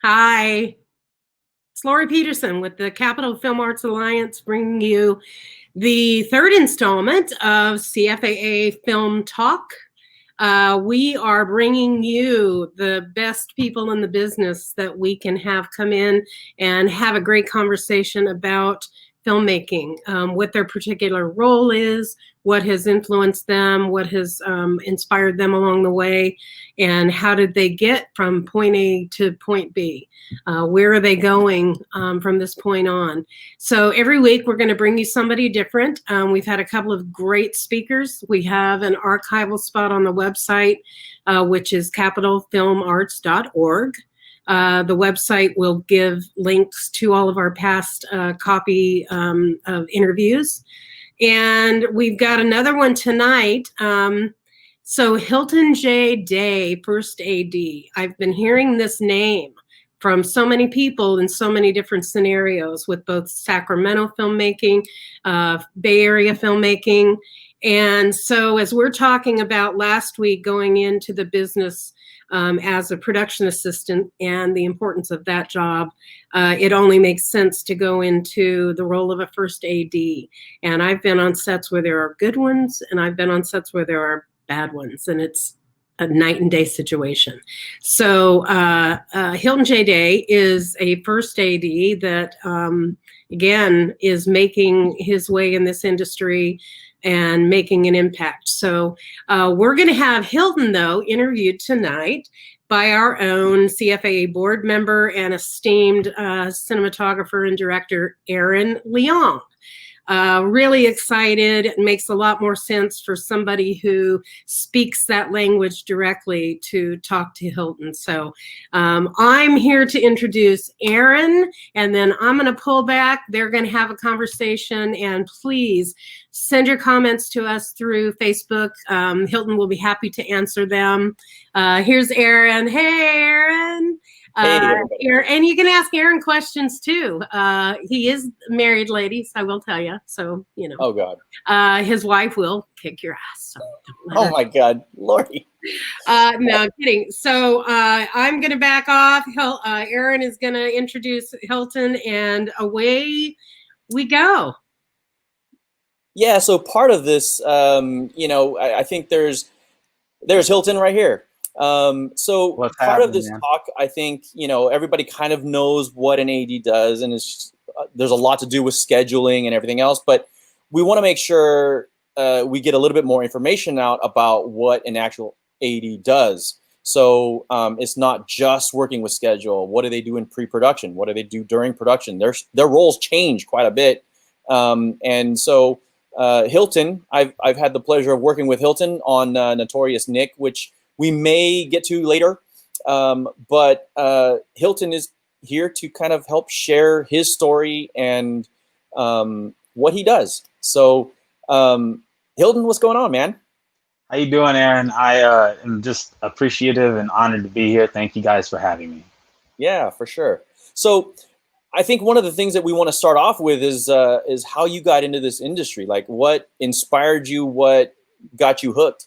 Hi, it's Lori Peterson with the Capital Film Arts Alliance bringing you the third installment of CFAA Film Talk. We are bringing you the best people in the business that we can have come in and have a great conversation about filmmaking, what their particular role is, what has influenced them, what has inspired them along the way, and how did they get from point A to point B? Where are they going from this point on? So every week we're going to bring you somebody different. We've had a couple of great speakers. We have an archival spot on the website, which is capitalfilmarts.org. The website will give links to all of our past copy of interviews. And we've got another one tonight. So Hilton J. Day, first AD. I've been hearing this name from so many people in so many different scenarios with both Sacramento filmmaking, Bay Area filmmaking. And so as we're talking about last week going into the business as a production assistant and the importance of that job, it only makes sense to go into the role of a first AD. And I've been on sets where there are good ones, and I've been on sets where there are bad ones, and it's a night and day situation. So Hilton J. Day is a first AD that, again, is making his way in this industry and making an impact. So we're going to have Hilton, though, interviewed tonight by our own CFAA board member and esteemed cinematographer and director, Aaron Leong. Really excited. It makes a lot more sense for somebody who speaks that language directly to talk to Hilton. So I'm here to introduce Aaron, and then I'm going to pull back. They're going to have a conversation, and please send your comments to us through Facebook. Hilton will be happy to answer them. Here's Aaron. Hey, Aaron. And you can ask Aaron questions too. He is married, ladies, I will tell you. So, you know. Oh, God. His wife will kick your ass. So oh, my God. Lordy. No, kidding. So I'm going to back off. Aaron is going to introduce Hilton, and away we go. Yeah, so part of this, I think there's Hilton right here. So What's part of happening, this man? talk, I think, everybody kind of knows what an AD does, and there's a lot to do with scheduling and everything else, but we want to make sure we get a little bit more information out about what an actual AD does. So it's not just working with schedule. What do they do in pre-production? What do they do during production? Their roles change quite a bit. And so Hilton, I've had the pleasure of working with Hilton on Notorious Nick, which we may get to later, but Hilton is here to kind of help share his story and what he does. So Hilton, what's going on, man? How you doing, Aaron? I am just appreciative and honored to be here. Thank you guys for having me. Yeah, for sure. So I think one of the things that we want to start off with is how you got into this industry. Like, what inspired you? What got you hooked?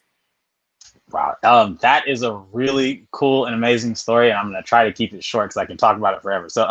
Wow, that is a really cool and amazing story, and I'm going to try to keep it short because I can talk about it forever. So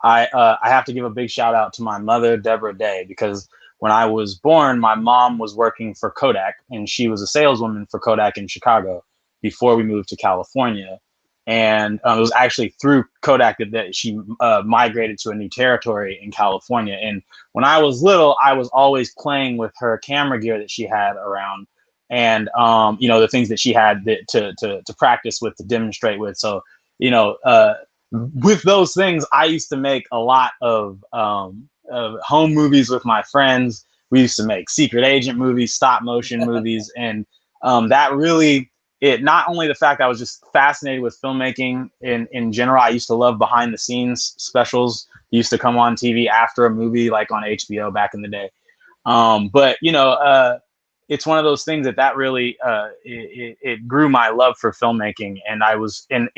I have to give a big shout out to my mother, Deborah Day, because when I was born, my mom was working for Kodak, and she was a saleswoman for Kodak in Chicago before we moved to California. And it was actually through Kodak that she migrated to a new territory in California. And when I was little, I was always playing with her camera gear that she had around, and the things that she had to practice with, to demonstrate with. So with those things, I used to make a lot of home movies with my friends. We used to make secret agent movies, stop motion movies, and that really. It not only the fact I was just fascinated with filmmaking in general. I used to love behind the scenes specials. They used to come on TV after a movie, like on HBO back in the day. But it's one of those things that really it grew my love for filmmaking, and I was and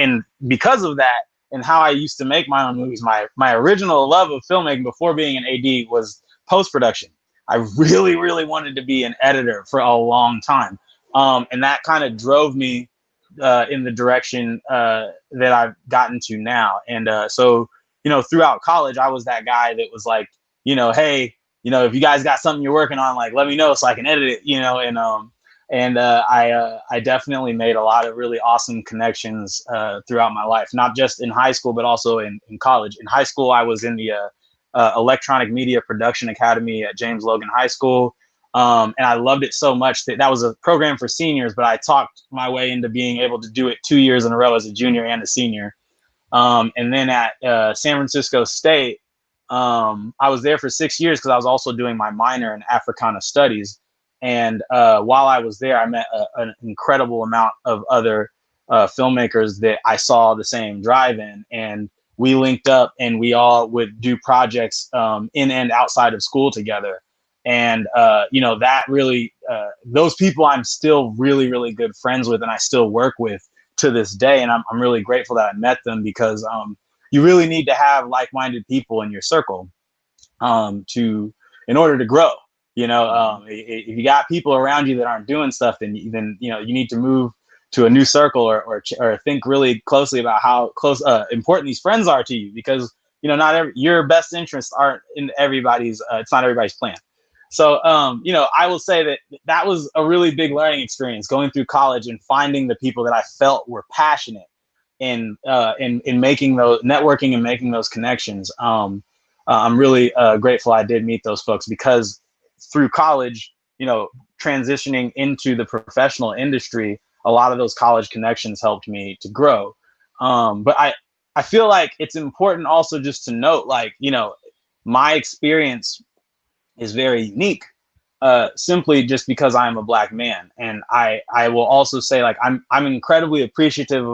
because of that and how I used to make my own movies. My original love of filmmaking before being an AD was post production. I really wanted to be an editor for a long time. And that kind of drove me in the direction that I've gotten to now. And so, you know, throughout college, I was that guy that was like, you know, hey, you know, if you guys got something you're working on, like, let me know so I can edit it, you know. And I definitely made a lot of really awesome connections throughout my life, not just in high school, but also in college. In high school, I was in the Electronic Media Production Academy at James Logan High School. And I loved it so much that was a program for seniors, but I talked my way into being able to do it 2 years in a row as a junior and a senior. And then at San Francisco State, I was there for 6 years because I was also doing my minor in Africana Studies. And while I was there, I met an incredible amount of other filmmakers that I saw the same drive in. And we linked up and we all would do projects in and outside of school together. And, you know, that really, those people I'm still really, really good friends with and I still work with to this day. And I'm really grateful that I met them because you really need to have like-minded people in your circle in order to grow. You know, if you got people around you that aren't doing stuff, then you know you need to move to a new circle or think really closely about how important these friends are to you, because you know not your best interests aren't in everybody's. It's not everybody's plan. So you know, I will say that was a really big learning experience going through college and finding the people that I felt were passionate in making those networking and making those connections. I'm really grateful I did meet those folks because through college, you know, transitioning into the professional industry, a lot of those college connections helped me to grow. But I feel like it's important also just to note, like, you know, my experience is very unique, simply just because I am a Black man. And I will also say, like, I'm incredibly appreciative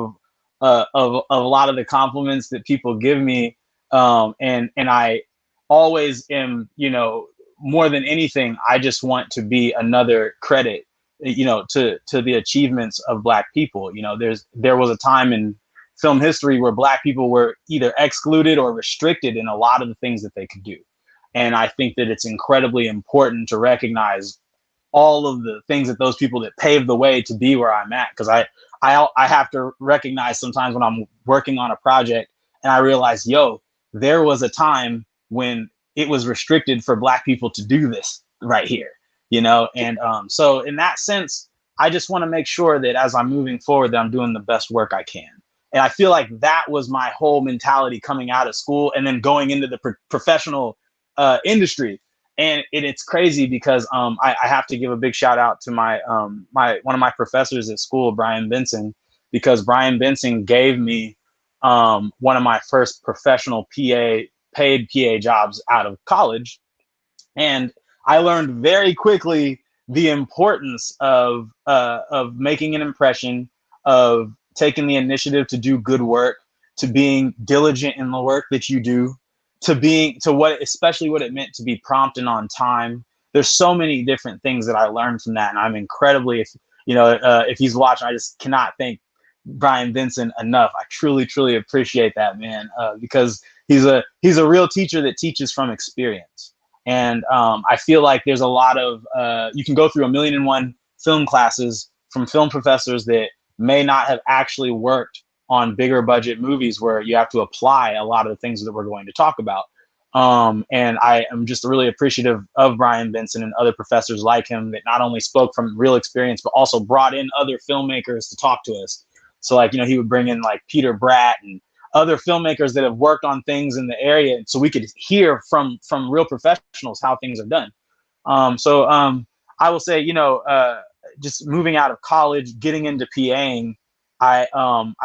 of a lot of the compliments that people give me. And I always am, you know, more than anything, I just want to be another credit, you know, to the achievements of Black people. You know, there was a time in film history where Black people were either excluded or restricted in a lot of the things that they could do. And I think that it's incredibly important to recognize all of the things that those people that paved the way to be where I'm at. Because I have to recognize sometimes when I'm working on a project and I realize, yo, there was a time when it was restricted for Black people to do this right here, you know? And so in that sense, I just want to make sure that as I'm moving forward, that I'm doing the best work I can. And I feel like that was my whole mentality coming out of school and then going into the professional industry. And it's crazy because I have to give a big shout out to my one of my professors at school, Brian Benson, because Brian Benson gave me one of my first professional paid PA jobs out of college. And I learned very quickly the importance of making an impression, of taking the initiative to do good work, to being diligent in the work that you do, especially what it meant to be prompt and on time. There's so many different things that I learned from that, and I'm incredibly, if he's watching, I just cannot thank Brian Vincent enough. I truly, truly appreciate that, man, because he's a real teacher that teaches from experience. And I feel like there's a lot of you can go through 1,000,001 film classes from film professors that may not have actually worked on bigger budget movies where you have to apply a lot of the things that we're going to talk about. And I am just really appreciative of Brian Benson and other professors like him that not only spoke from real experience, but also brought in other filmmakers to talk to us. So like, he would bring in like Peter Bratt and other filmmakers that have worked on things in the area, so we could hear from real professionals how things are done. So I will say, just moving out of college, getting into PAing, I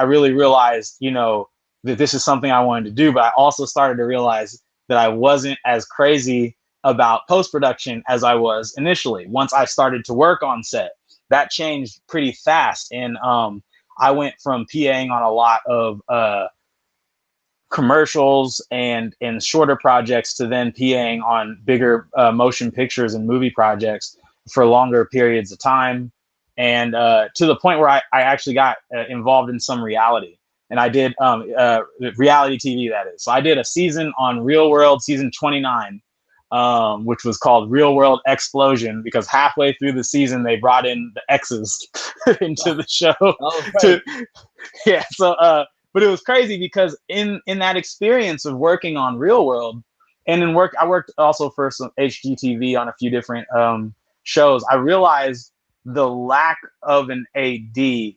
really realized, that this is something I wanted to do, but I also started to realize that I wasn't as crazy about post-production as I was initially. Once I started to work on set, that changed pretty fast. And I went from PAing on a lot of commercials and shorter projects to then PAing on bigger motion pictures and movie projects for longer periods of time. And to the point where I actually got involved in some reality. And I did reality TV, that is. So I did a season on Real World, season 29, which was called Real World Explosion, because halfway through the season they brought in the X's into the show. Oh, right. Yeah. So, but it was crazy because in that experience of working on Real World, and I worked also for some HGTV on a few different shows. I realized the lack of an AD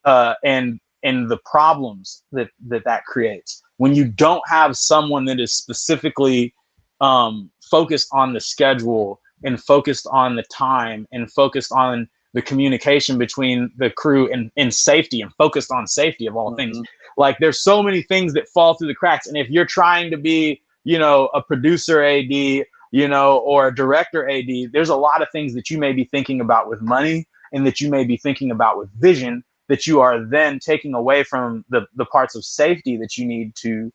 and the problems that creates when you don't have someone that is specifically focused on the schedule and focused on the time and focused on the communication between the crew and safety and focused on safety of all things. Like there's so many things that fall through the cracks. And if you're trying to be, a producer AD, or a director AD, there's a lot of things that you may be thinking about with money and that you may be thinking about with vision that you are then taking away from the parts of safety that you need to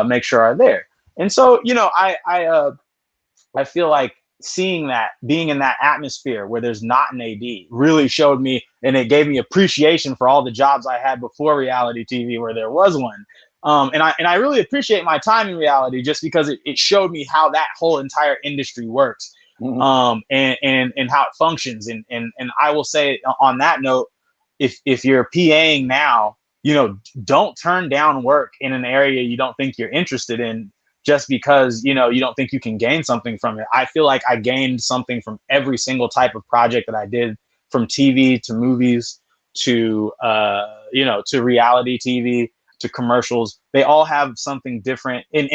make sure are there. And so, I feel like seeing that, being in that atmosphere where there's not an AD really showed me, and it gave me appreciation for all the jobs I had before reality TV where there was one. And I really appreciate my time in reality just because it showed me how that whole entire industry works, and how it functions. And I will say on that note, if you're PAing now, don't turn down work in an area you don't think you're interested in just because, you don't think you can gain something from it. I feel like I gained something from every single type of project that I did, from TV to movies to, to reality TV to commercials. They all have something different in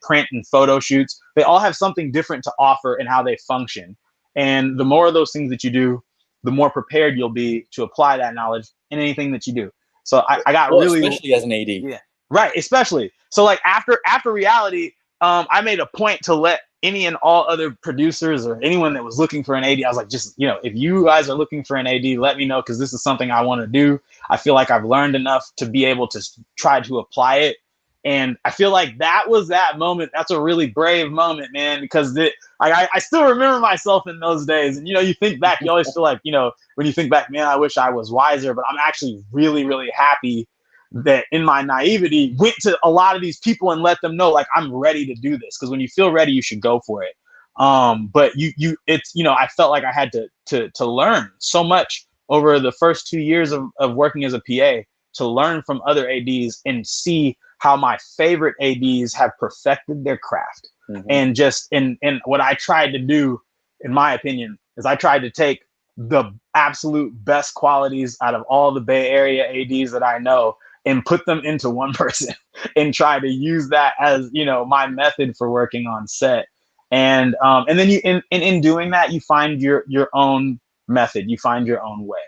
print and photo shoots. They all have something different to offer in how they function. And the more of those things that you do, the more prepared you'll be to apply that knowledge in anything that you do. So I got really, especially as an AD. Yeah, right. Especially. So like after reality, I made a point to let any and all other producers or anyone that was looking for an AD, I was like, just, if you guys are looking for an AD, let me know, because this is something I want to do. I feel like I've learned enough to be able to try to apply it. And I feel like that was that moment. That's a really brave moment, man, because I still remember myself in those days. And, you think back, you always feel like, when you think back, man, I wish I was wiser. But I'm actually really, really happy that in my naivety went to a lot of these people and let them know, like, I'm ready to do this. Because when you feel ready, you should go for it. But I felt like I had to learn so much over the first 2 years of working as a PA, to learn from other ADs and see how my favorite ADs have perfected their craft. And just and what I tried to do, in my opinion, is I tried to take the absolute best qualities out of all the Bay Area ADs that I know and put them into one person and try to use that as, my method for working on set. And then you in doing that, you find your own method, you find your own way.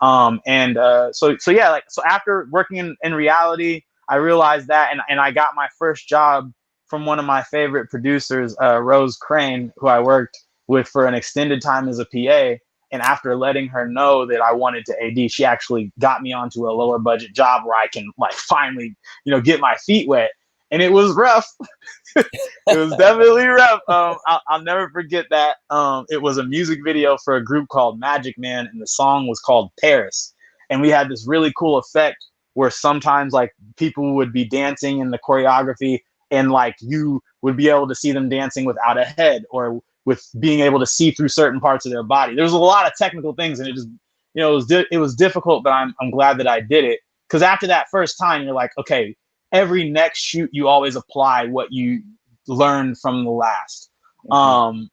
So after working in reality, I realized that, and I got my first job from one of my favorite producers, Rose Crane, who I worked with for an extended time as a PA. And after letting her know that I wanted to AD, she actually got me onto a lower budget job where I can finally, get my feet wet. And it was rough. It was definitely rough. I'll never forget that. It was a music video for a group called Magic Man, and the song was called Paris. And we had this really cool effect where sometimes people would be dancing in the choreography, and you would be able to see them dancing without a head, or with being able to see through certain parts of their body. There was a lot of technical things, and it just, it was difficult, but I'm glad that I did it. Because after that first time, you're like, okay, every next shoot, you always apply what you learned from the last. And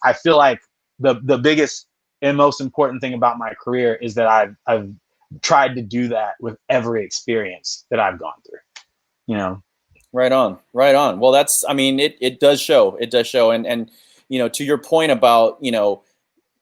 I feel like the biggest and most important thing about my career is that I've tried to do that with every experience that I've gone through. Right on. Well, it does show. And to your point about,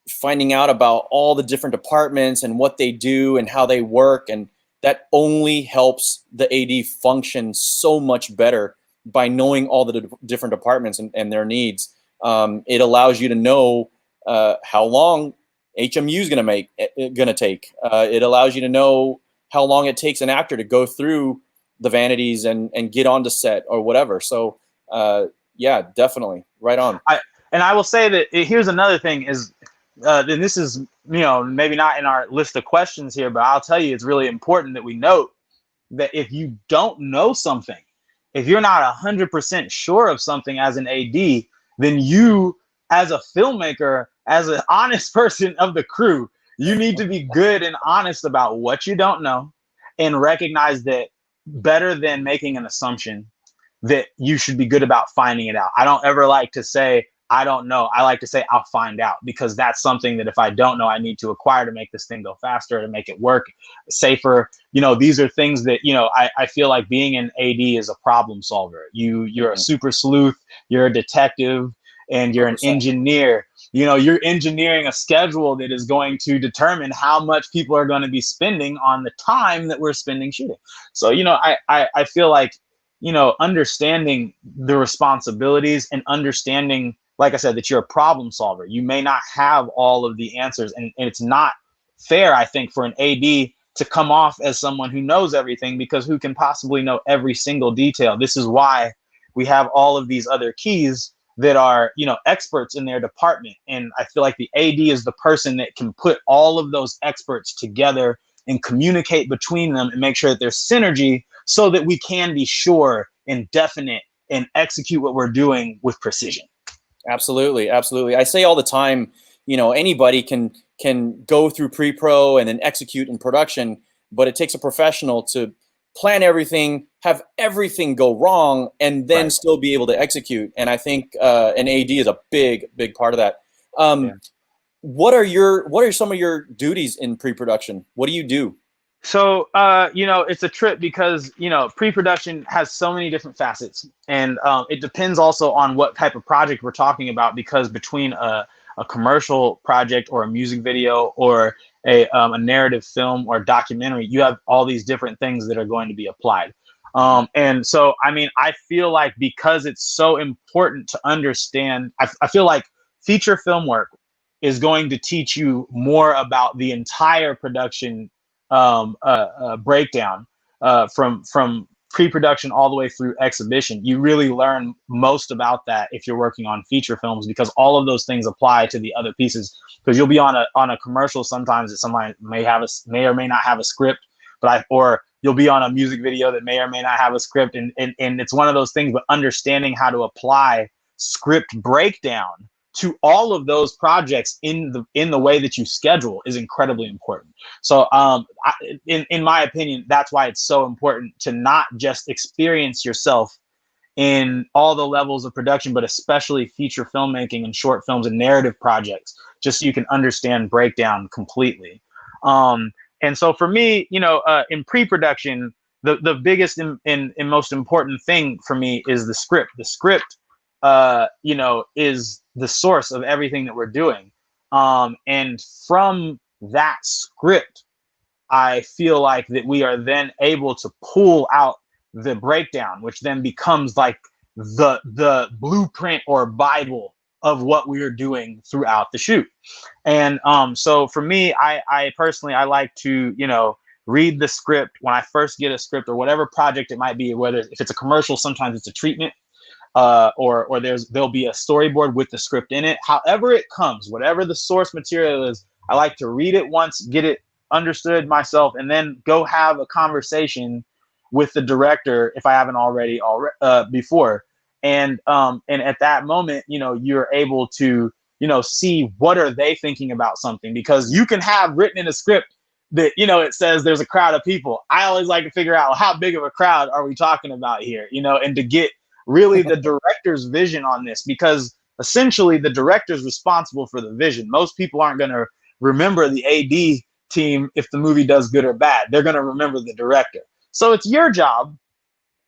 finding out about all the different departments and what they do and how they work, and that only helps the AD function so much better by knowing all the different departments and their needs. It allows you to know how long HMU is going to take. It allows you to know how long it takes an actor to go through the vanities and get onto set or whatever. So yeah, definitely. Right on. I will say that here's another thing is, and this is, maybe not in our list of questions here, but I'll tell you, it's really important that we note that if you don't know something, if you're not 100% sure of something as an AD, then you, as a filmmaker, as an honest person of the crew, you need to be good and honest about what you don't know, and recognize that better than making an assumption, that you should be good about finding it out. I don't ever like to say, I don't know. I like to say, I'll find out, because that's something that if I don't know, I need to acquire to make this thing go faster, to make it work safer. These are things that, I feel like being an AD is a problem solver. You're a super sleuth, you're a detective, and you're an 100%. engineer. You're engineering a schedule that is going to determine how much people are going to be spending on the time that we're spending shooting. So, I feel like, understanding the responsibilities and understanding, like I said, that you're a problem solver. You may not have all of the answers, and it's not fair, I think, for an AD to come off as someone who knows everything, because who can possibly know every single detail? This is why we have all of these other keys that are, experts in their department. And I feel like the AD is the person that can put all of those experts together and communicate between them and make sure that there's synergy, so that we can be sure and definite and execute what we're doing with precision. Absolutely. Absolutely. I say all the time, anybody can go through pre-pro and then execute in production, but it takes a professional to plan everything, have everything go wrong, and then still be able to execute. And I think an AD is a big part of that. What are some of your duties in pre-production? What do you do? So, it's a trip, because, pre-production has so many different facets, and it depends also on what type of project we're talking about, because between a commercial project or a music video or a narrative film or documentary, you have all these different things that are going to be applied. And so, I feel like, because it's so important to understand, I feel like feature film work is going to teach you more about the entire production breakdown, from pre-production all the way through exhibition. You really learn most about that if you're working on feature films, because all of those things apply to the other pieces. Because you'll be on a commercial sometimes that somebody may or may not have a script, or you'll be on a music video that may or may not have a script, and it's one of those things. But understanding how to apply script breakdown to all of those projects in the way that you schedule is incredibly important. So in my opinion, that's why it's so important to not just experience yourself in all the levels of production, but especially feature filmmaking and short films and narrative projects, just so you can understand breakdown completely. And so for me, in pre-production, the biggest and most important thing for me is the script. The script, is the source of everything that we're doing. And from that script, I feel like that we are then able to pull out the breakdown, which then becomes like the blueprint or Bible of what we are doing throughout the shoot. And so for me, I personally, I like to, read the script when I first get a script, or whatever project it might be, whether if it's a commercial, sometimes it's a treatment, or there'll be a storyboard with the script in it. However it comes, whatever the source material is, I like to read it once, get it understood myself, and then go have a conversation with the director if I haven't already before. And at that moment, you're able to, see what are they thinking about something, because you can have written in a script that, it says there's a crowd of people. I always like to figure out how big of a crowd are we talking about here, and to get really the director's vision on this, because essentially the director's responsible for the vision. Most people aren't going to remember the AD team if the movie does good or bad. They're going to remember the director. So it's your job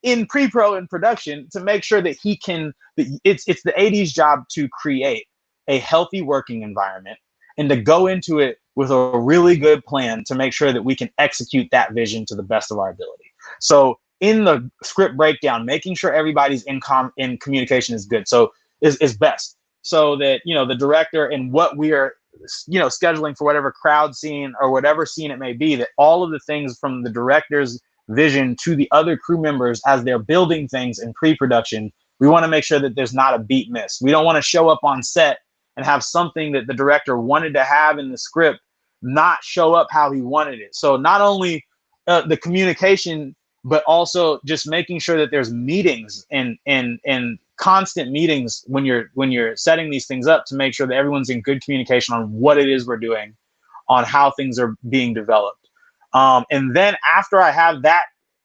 in pre-pro and production to make sure that it's the AD's job to create a healthy working environment and to go into it with a really good plan to make sure that we can execute that vision to the best of our ability. So in the script breakdown, making sure everybody's in communication is good. So is best, so that, the director and what we are, scheduling for whatever crowd scene or whatever scene it may be, that all of the things from the director's vision to the other crew members as they're building things in pre-production, we want to make sure that there's not a beat missed. We don't want to show up on set and have something that the director wanted to have in the script not show up how he wanted it. So not only the communication but also just making sure that there's meetings and constant meetings when you're setting these things up, to make sure that everyone's in good communication on what it is we're doing, on how things are being developed. And then after I have that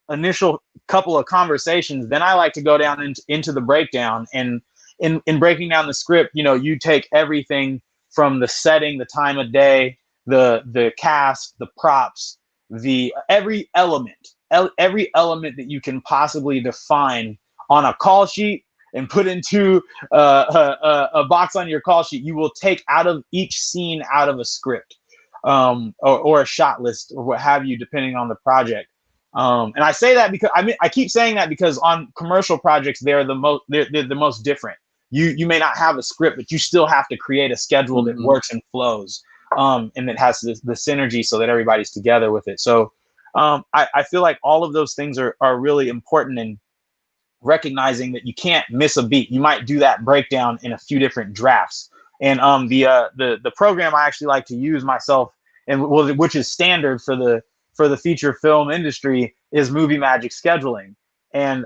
initial couple of conversations, then I like to go down into the breakdown. And in breaking down the script, you take everything from the setting, the time of day, the cast, the props, every element that you can possibly define on a call sheet and put into a box on your call sheet. You will take out of each scene out of a script, or a shot list, or what have you, depending on the project. And I say that because I keep saying that because on commercial projects, they're the most different. You may not have a script, but you still have to create a schedule that works and flows, and that has the synergy so that everybody's together with it. So I feel like all of those things are really important in recognizing that you can't miss a beat. You might do that breakdown in a few different drafts. And the program I actually like to use myself, and which is standard for the feature film industry, is Movie Magic scheduling. And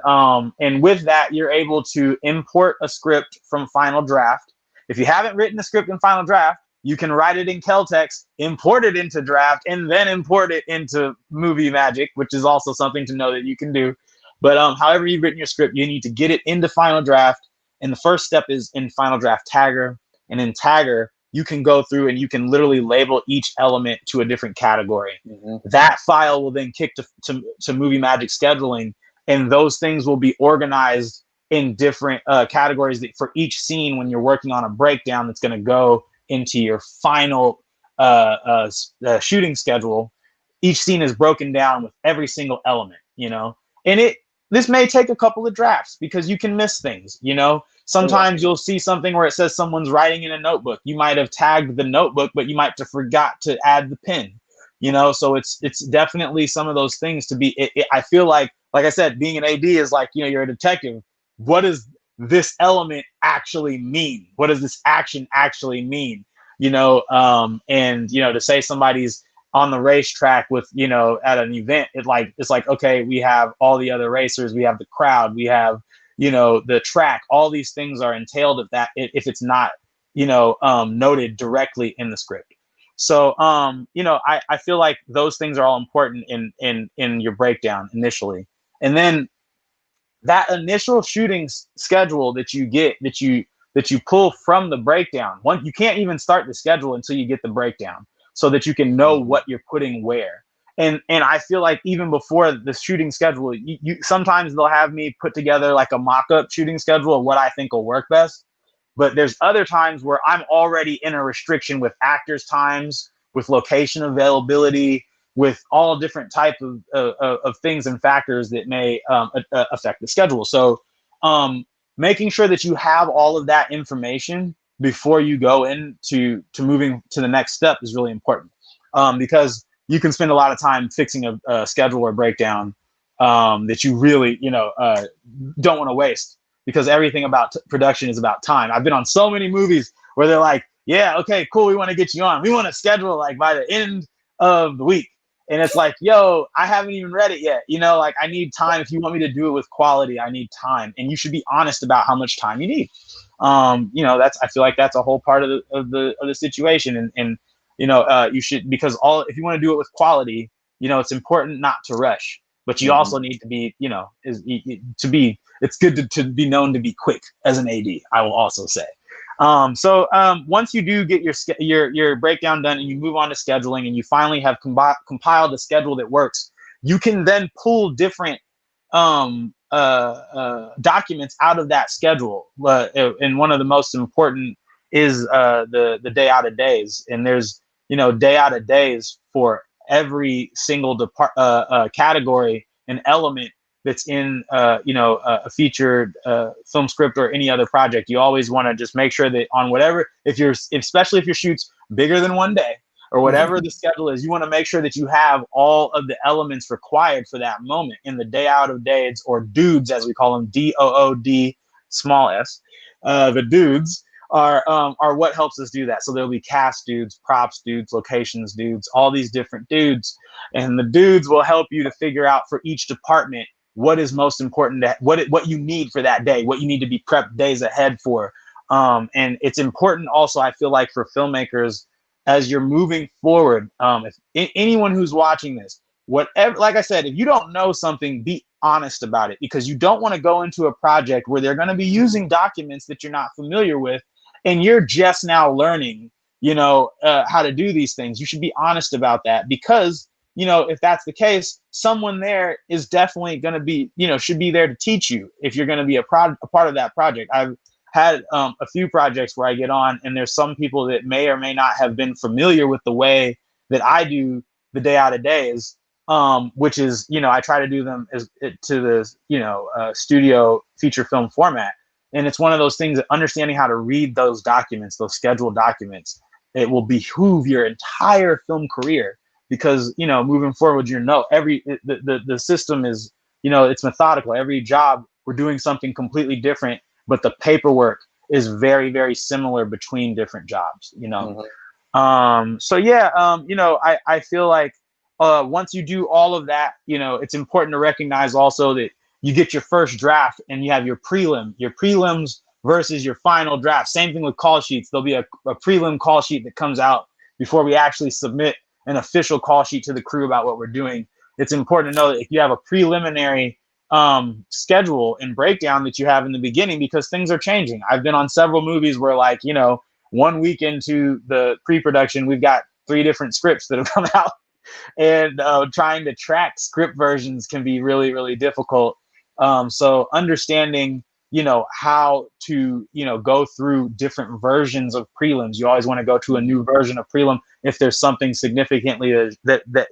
with that, you're able to import a script from Final Draft. If you haven't written a script in Final Draft, you can write it in Keltex, import it into Draft, and then import it into Movie Magic, which is also something to know that you can do. But however you've written your script, you need to get it into Final Draft. And the first step is in Final Draft Tagger. And in Tagger, you can go through and you can literally label each element to a different category. That file will then kick to Movie Magic scheduling, and those things will be organized in different categories for each scene when you're working on a breakdown that's going to go into your final shooting schedule. Each scene is broken down with every single element, and this may take a couple of drafts because you can miss things, Sometimes you'll see something where it says someone's writing in a notebook. You might have tagged the notebook, but you might have forgot to add the pen, So it's definitely some of those things to be. I feel like I said, being an AD is like, you're a detective. What does this element actually mean? What does this action actually mean? And to say somebody's on the racetrack with, at an event, it's like, okay, we have all the other racers, we have the crowd, we have, the track, all these things are entailed if it's not, noted directly in the script. So, I feel like those things are all important in your breakdown initially. And then that initial shooting schedule that you get, that you pull from the breakdown, you can't even start the schedule until you get the breakdown, so that you can know what you're putting where. And I feel like even before the shooting schedule, you sometimes they'll have me put together like a mock-up shooting schedule of what I think will work best. But there's other times where I'm already in a restriction with actors' times, with location availability, with all different type of things and factors that may affect the schedule. So making sure that you have all of that information before you go into moving to the next step is really important, because you can spend a lot of time fixing a schedule or breakdown that you really don't want to waste, because everything about production is about time. I've been on so many movies where they're like, yeah, okay, cool, we want to get you on. We want to schedule like by the end of the week. And it's like, yo, I haven't even read it yet. I need time. If you want me to do it with quality, I need time. And you should be honest about how much time you need. I feel like that's a whole part of the situation. And you should, because if you want to do it with quality, it's important not to rush, but you also need to be, it's good to be known to be quick as an AD, I will also say. So once you do get your breakdown done and you move on to scheduling and you finally have compiled a schedule that works, you can then pull different documents out of that schedule. And one of the most important is the day out of days. And there's day out of days for every single category and element that's in a featured film script or any other project. You always want to just make sure that on whatever, especially if your shoot's bigger than one day or whatever the schedule is, you want to make sure that you have all of the elements required for that moment in the day out of days, or dudes as we call them, DOOD small s, the dudes. are what helps us do that. So there'll be cast dudes, props dudes, locations dudes, all these different dudes, and the dudes will help you to figure out for each department what is most important, what you need for that day, what you need to be prepped days ahead for. And it's important also, I feel like, for filmmakers as you're moving forward. If anyone who's watching this, whatever, like I said, if you don't know something, be honest about it, because you don't want to go into a project where they're going to be using documents that you're not familiar with, and you're just now learning, how to do these things. You should be honest about that, because, if that's the case, someone there is definitely going to be, should be there to teach you if you're going to be a part of that project. I've had a few projects where I get on, and there's some people that may or may not have been familiar with the way that I do the day out of days, which is, I try to do them to the, studio feature film format. And it's one of those things that understanding how to read those documents, those scheduled documents, it will behoove your entire film career, because, moving forward, the system is, it's methodical. Every job, we're doing something completely different, but the paperwork is very, very similar between different jobs, So yeah, I feel like once you do all of that, it's important to recognize also that you get your first draft and you have your prelims versus your final draft. Same thing with call sheets. There'll be a prelim call sheet that comes out before we actually submit an official call sheet to the crew about what we're doing. It's important to know that if you have a preliminary schedule and breakdown that you have in the beginning, because things are changing. I've been on several movies where, like, 1 week into the pre-production, we've got 3 different scripts that have come out, and trying to track script versions can be really, really difficult. So understanding, how to, go through different versions of prelims. You always want to go to a new version of prelim if there's something significantly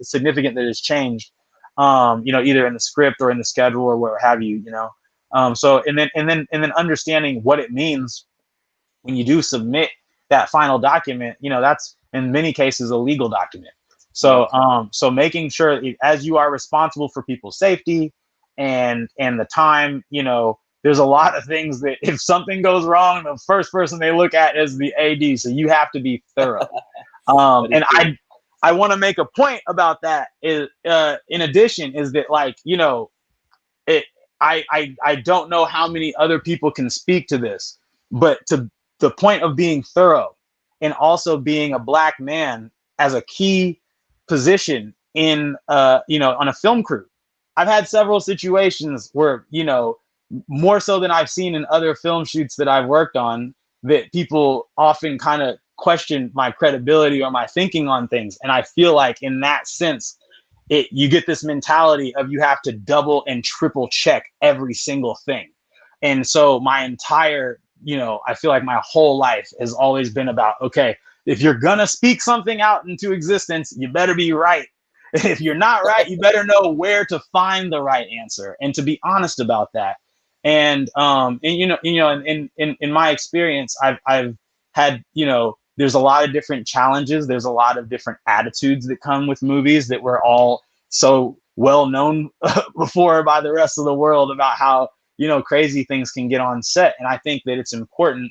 significant that has changed, either in the script or in the schedule or what have you, So, and then understanding what it means when you do submit that final document, that's in many cases a legal document. So, so making sure as you are responsible for people's safety and the time, there's a lot of things that if something goes wrong, the first person they look at is the AD. So you have to be thorough. And I want to make a point about that is, in addition, is that, like, I don't know how many other people can speak to this, but to the point of being thorough and also being a Black man as a key position in, on a film crew. I've had several situations where, more so than I've seen in other film shoots that I've worked on, that people often kind of question my credibility or my thinking on things. And I feel like in that sense, you get this mentality of you have to double and triple check every single thing. And so my entire, I feel like my whole life has always been about, okay, if you're going to speak something out into existence, you better be right. If you're not right, you better know where to find the right answer and to be honest about that. And in my experience, I've had, there's a lot of different challenges. There's a lot of different attitudes that come with movies that we're all so well known before by the rest of the world about how, crazy things can get on set. And I think that it's important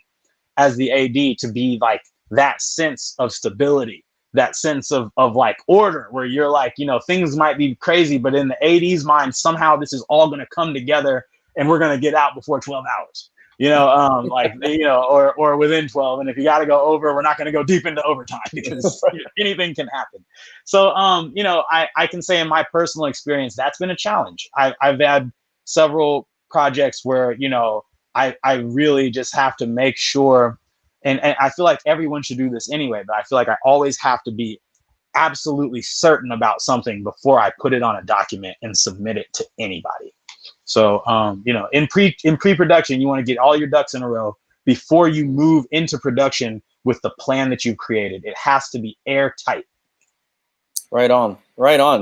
as the AD to be like that sense of stability, that sense of like order, where you're like, things might be crazy, but in the AD's mind, somehow this is all going to come together and we're going to get out before 12 hours, or within 12. And if you got to go over, we're not going to go deep into overtime because anything can happen. So, I can say in my personal experience, that's been a challenge. I've had several projects where, I really just have to make sure, and I feel like everyone should do this anyway, but I feel like I always have to be absolutely certain about something before I put it on a document and submit it to anybody. So, in pre-production, you want to get all your ducks in a row before you move into production with the plan that you've created. It has to be airtight. Right on.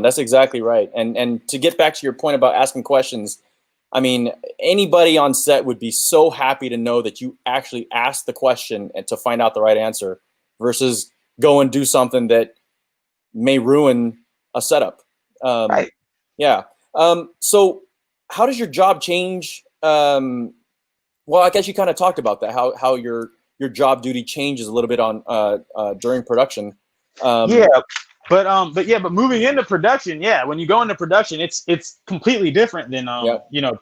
That's exactly right. And to get back to your point about asking questions, I mean, anybody on set would be so happy to know that you actually asked the question and to find out the right answer versus go and do something that may ruin a setup. Right. Yeah. So how does your job change? Well, I guess you kind of talked about that, how your your job duty changes a little bit on during production. Yeah, but moving into production, yeah, when you go into production, it's completely different than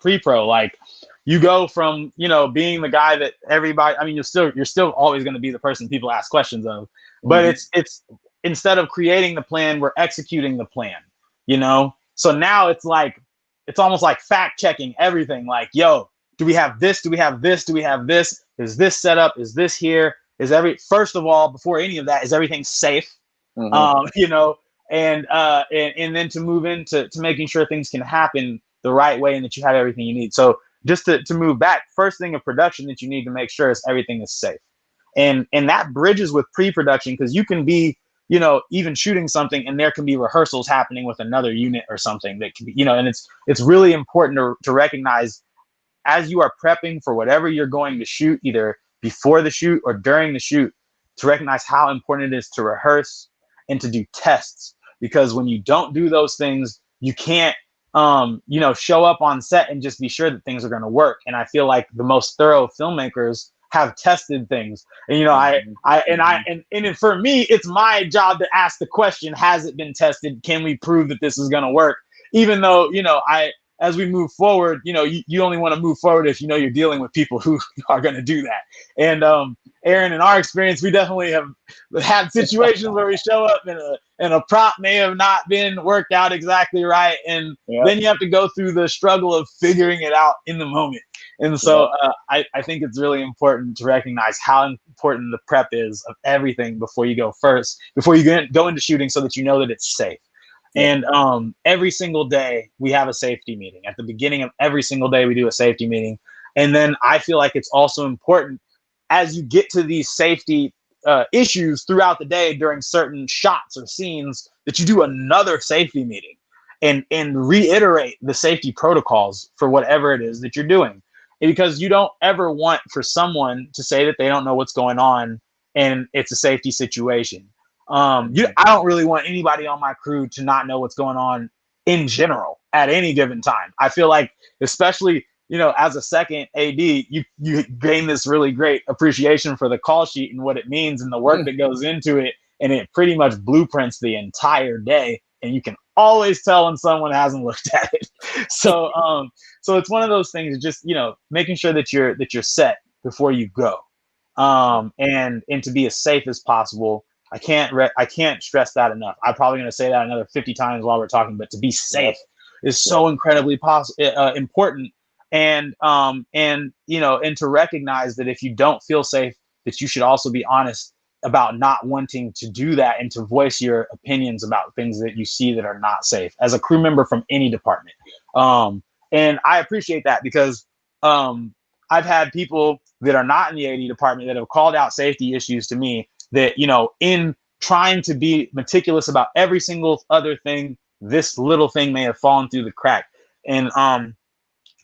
pre-pro. Like, you go from being the guy that everybody. I mean, you're still always going to be the person people ask questions of, but it's instead of creating the plan, we're executing the plan. So now it's almost like fact checking everything. Like, yo, do we have this? Do we have this? Do we have this? Is this set up? Is this here? First of all, before any of that, is everything safe? And then to move into making sure things can happen the right way and that you have everything you need. So just to move back, first thing of production that you need to make sure is everything is safe. And that bridges with pre-production, because you can be, even shooting something and there can be rehearsals happening with another unit or something that can be, and it's really important to recognize as you are prepping for whatever you're going to shoot, either before the shoot or during the shoot, to recognize how important it is to rehearse and to do tests. Because when you don't do those things, you can't, show up on set and just be sure that things are going to work. And I feel like the most thorough filmmakers have tested things. And, and for me, it's my job to ask the question, has it been tested? Can we prove that this is going to work? Even though, as we move forward, you only want to move forward if you're dealing with people who are going to do that. And Aaron, in our experience, we definitely have had situations where we show up and a prop may have not been worked out exactly right, and then you have to go through the struggle of figuring it out in the moment. And so I think it's really important to recognize how important the prep is of everything before you go into shooting, so that you know that it's safe. And every single day we have a safety meeting. At the beginning of every single day, we do a safety meeting. And then I feel like it's also important, as you get to these safety issues throughout the day during certain shots or scenes, that you do another safety meeting and reiterate the safety protocols for whatever it is that you're doing. Because you don't ever want for someone to say that they don't know what's going on and it's a safety situation. I don't really want anybody on my crew to not know what's going on in general at any given time. I feel like, especially, as a second AD, you gain this really great appreciation for the call sheet and what it means and the work that goes into it. And it pretty much blueprints the entire day. And you can always tell when someone hasn't looked at it. So it's one of those things, just, making sure that you're set before you go. And to be as safe as possible. I can't stress that enough. I'm probably going to say that another 50 times while we're talking, but to be safe is so incredibly important. And to recognize that if you don't feel safe, that you should also be honest about not wanting to do that and to voice your opinions about things that you see that are not safe as a crew member from any department. And I appreciate that, because I've had people that are not in the AD department that have called out safety issues to me, that, in trying to be meticulous about every single other thing, this little thing may have fallen through the crack. And I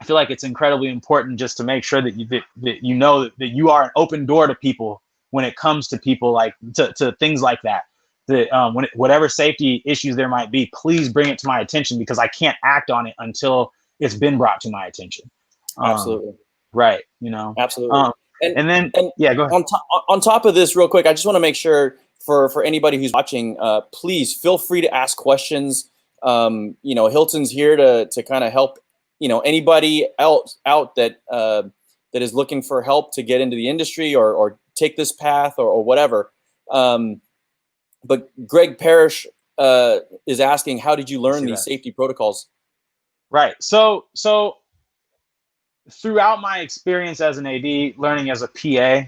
feel like it's incredibly important just to make sure that you are an open door to people when it comes to people, like to things like that. That whatever safety issues there might be, please bring it to my attention, because I can't act on it until it's been brought to my attention. Absolutely. Right. Absolutely. And yeah, go ahead. On top of this, real quick, I just want to make sure for anybody who's watching, please feel free to ask questions. Hilton's here to kind of help, anybody else out that is looking for help to get into the industry or take this path or whatever. But Greg Parrish is asking, how did you learn these safety protocols? Right. So throughout my experience as an AD, learning as a PA,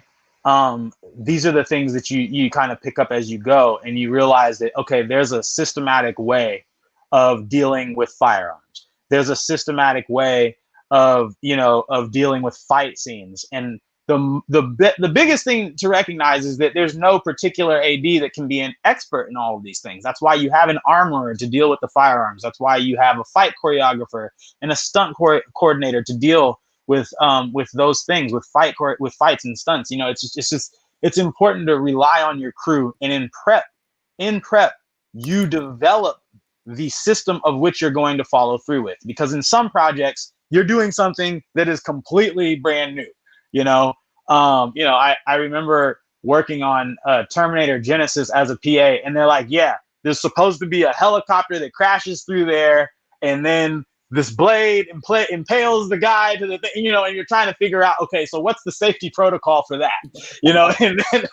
these are the things that you kind of pick up as you go, and you realize that, okay, there's a systematic way of dealing with firearms. There's a systematic way of dealing with fight scenes. And the biggest thing to recognize is that there's no particular AD that can be an expert in all of these things. That's why you have an armorer to deal with the firearms. That's why you have a fight choreographer and a stunt coordinator to deal with those things, with fights and stunts. It's important to rely on your crew. And in prep, you develop the system of which you're going to follow through with, because in some projects you're doing something that is completely brand new. You know, I remember working on Terminator Genesis as a PA, and they're like, yeah, there's supposed to be a helicopter that crashes through there, and then this blade impales the guy to the thing, you know, and you're trying to figure out, okay, so what's the safety protocol for that, you know? And then,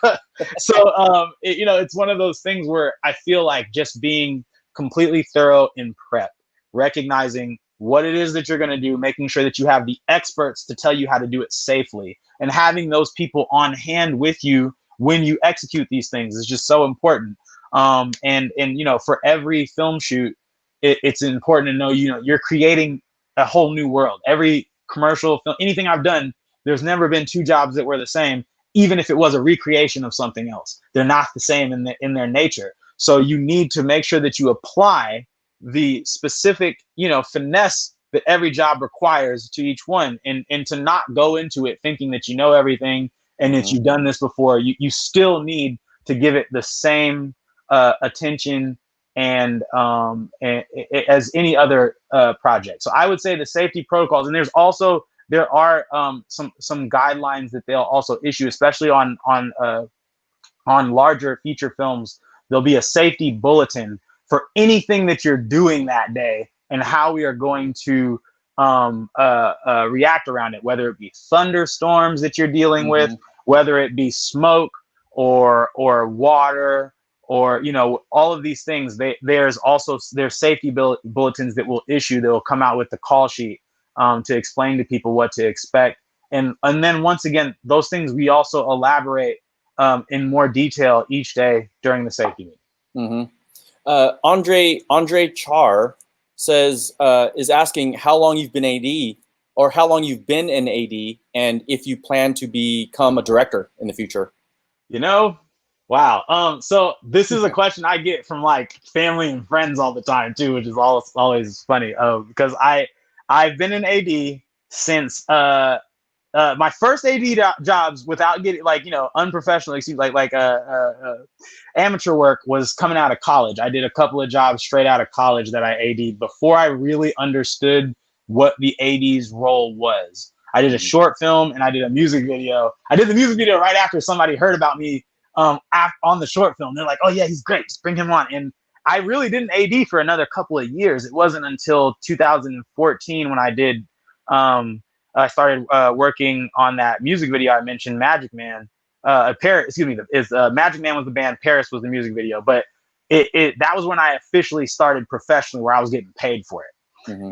you know, it's one of those things where I feel like just being completely thorough in prep, recognizing what it is that you're going to do, making sure that you have the experts to tell you how to do it safely, and having those people on hand with you when you execute these things is just so important. And you know, for every film shoot, it's important to know, you know, you're creating a whole new world. Every commercial film, anything I've done, there's never been two jobs that were the same, even if it was a recreation of something else. They're not the same in their nature. So you need to make sure that you apply the specific, you know, finesse that every job requires to each one, and to not go into it thinking that you know everything and that you've done this before. You still need to give it the same attention and as any other project. So I would say the safety protocols, and there are some guidelines that they'll also issue, especially on larger feature films. There'll be a safety bulletin for anything that you're doing that day and how we are going to react around it, whether it be thunderstorms that you're dealing with, whether it be smoke or water, or, you know, all of these things. There's safety bulletins that will issue, that will come out with the call sheet to explain to people what to expect. And then once again, those things we also elaborate in more detail each day during the safety meeting. Andre Char says, is asking how long you've been AD, or how long you've been an AD, and if you plan to become a director in the future. You know, wow. So this is a question I get from like family and friends all the time too, which is always funny. Because I've been an AD since my first AD jobs, without getting like, you know, unprofessional, amateur work, was coming out of college. I did a couple of jobs straight out of college that I AD'd before I really understood what the AD's role was. I did a short film and I did a music video. I did the music video right after somebody heard about me on the short film. They're like, oh yeah, he's great, just bring him on. And I really didn't AD for another couple of years. It wasn't until 2014 when I started working on that music video I mentioned, Magic Man. Magic Man was the band, Paris was the music video. But that was when I officially started professionally, where I was getting paid for it.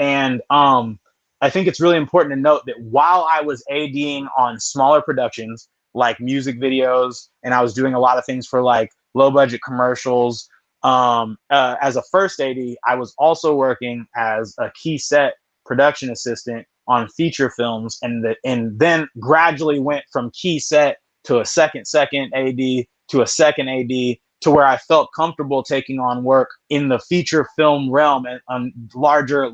And I think it's really important to note that while I was ADing on smaller productions like music videos, and I was doing a lot of things for like low budget commercials, as a first AD, I was also working as a key set production assistant on feature films, and then gradually went from key set to a second AD to a second AD, to where I felt comfortable taking on work in the feature film realm and on larger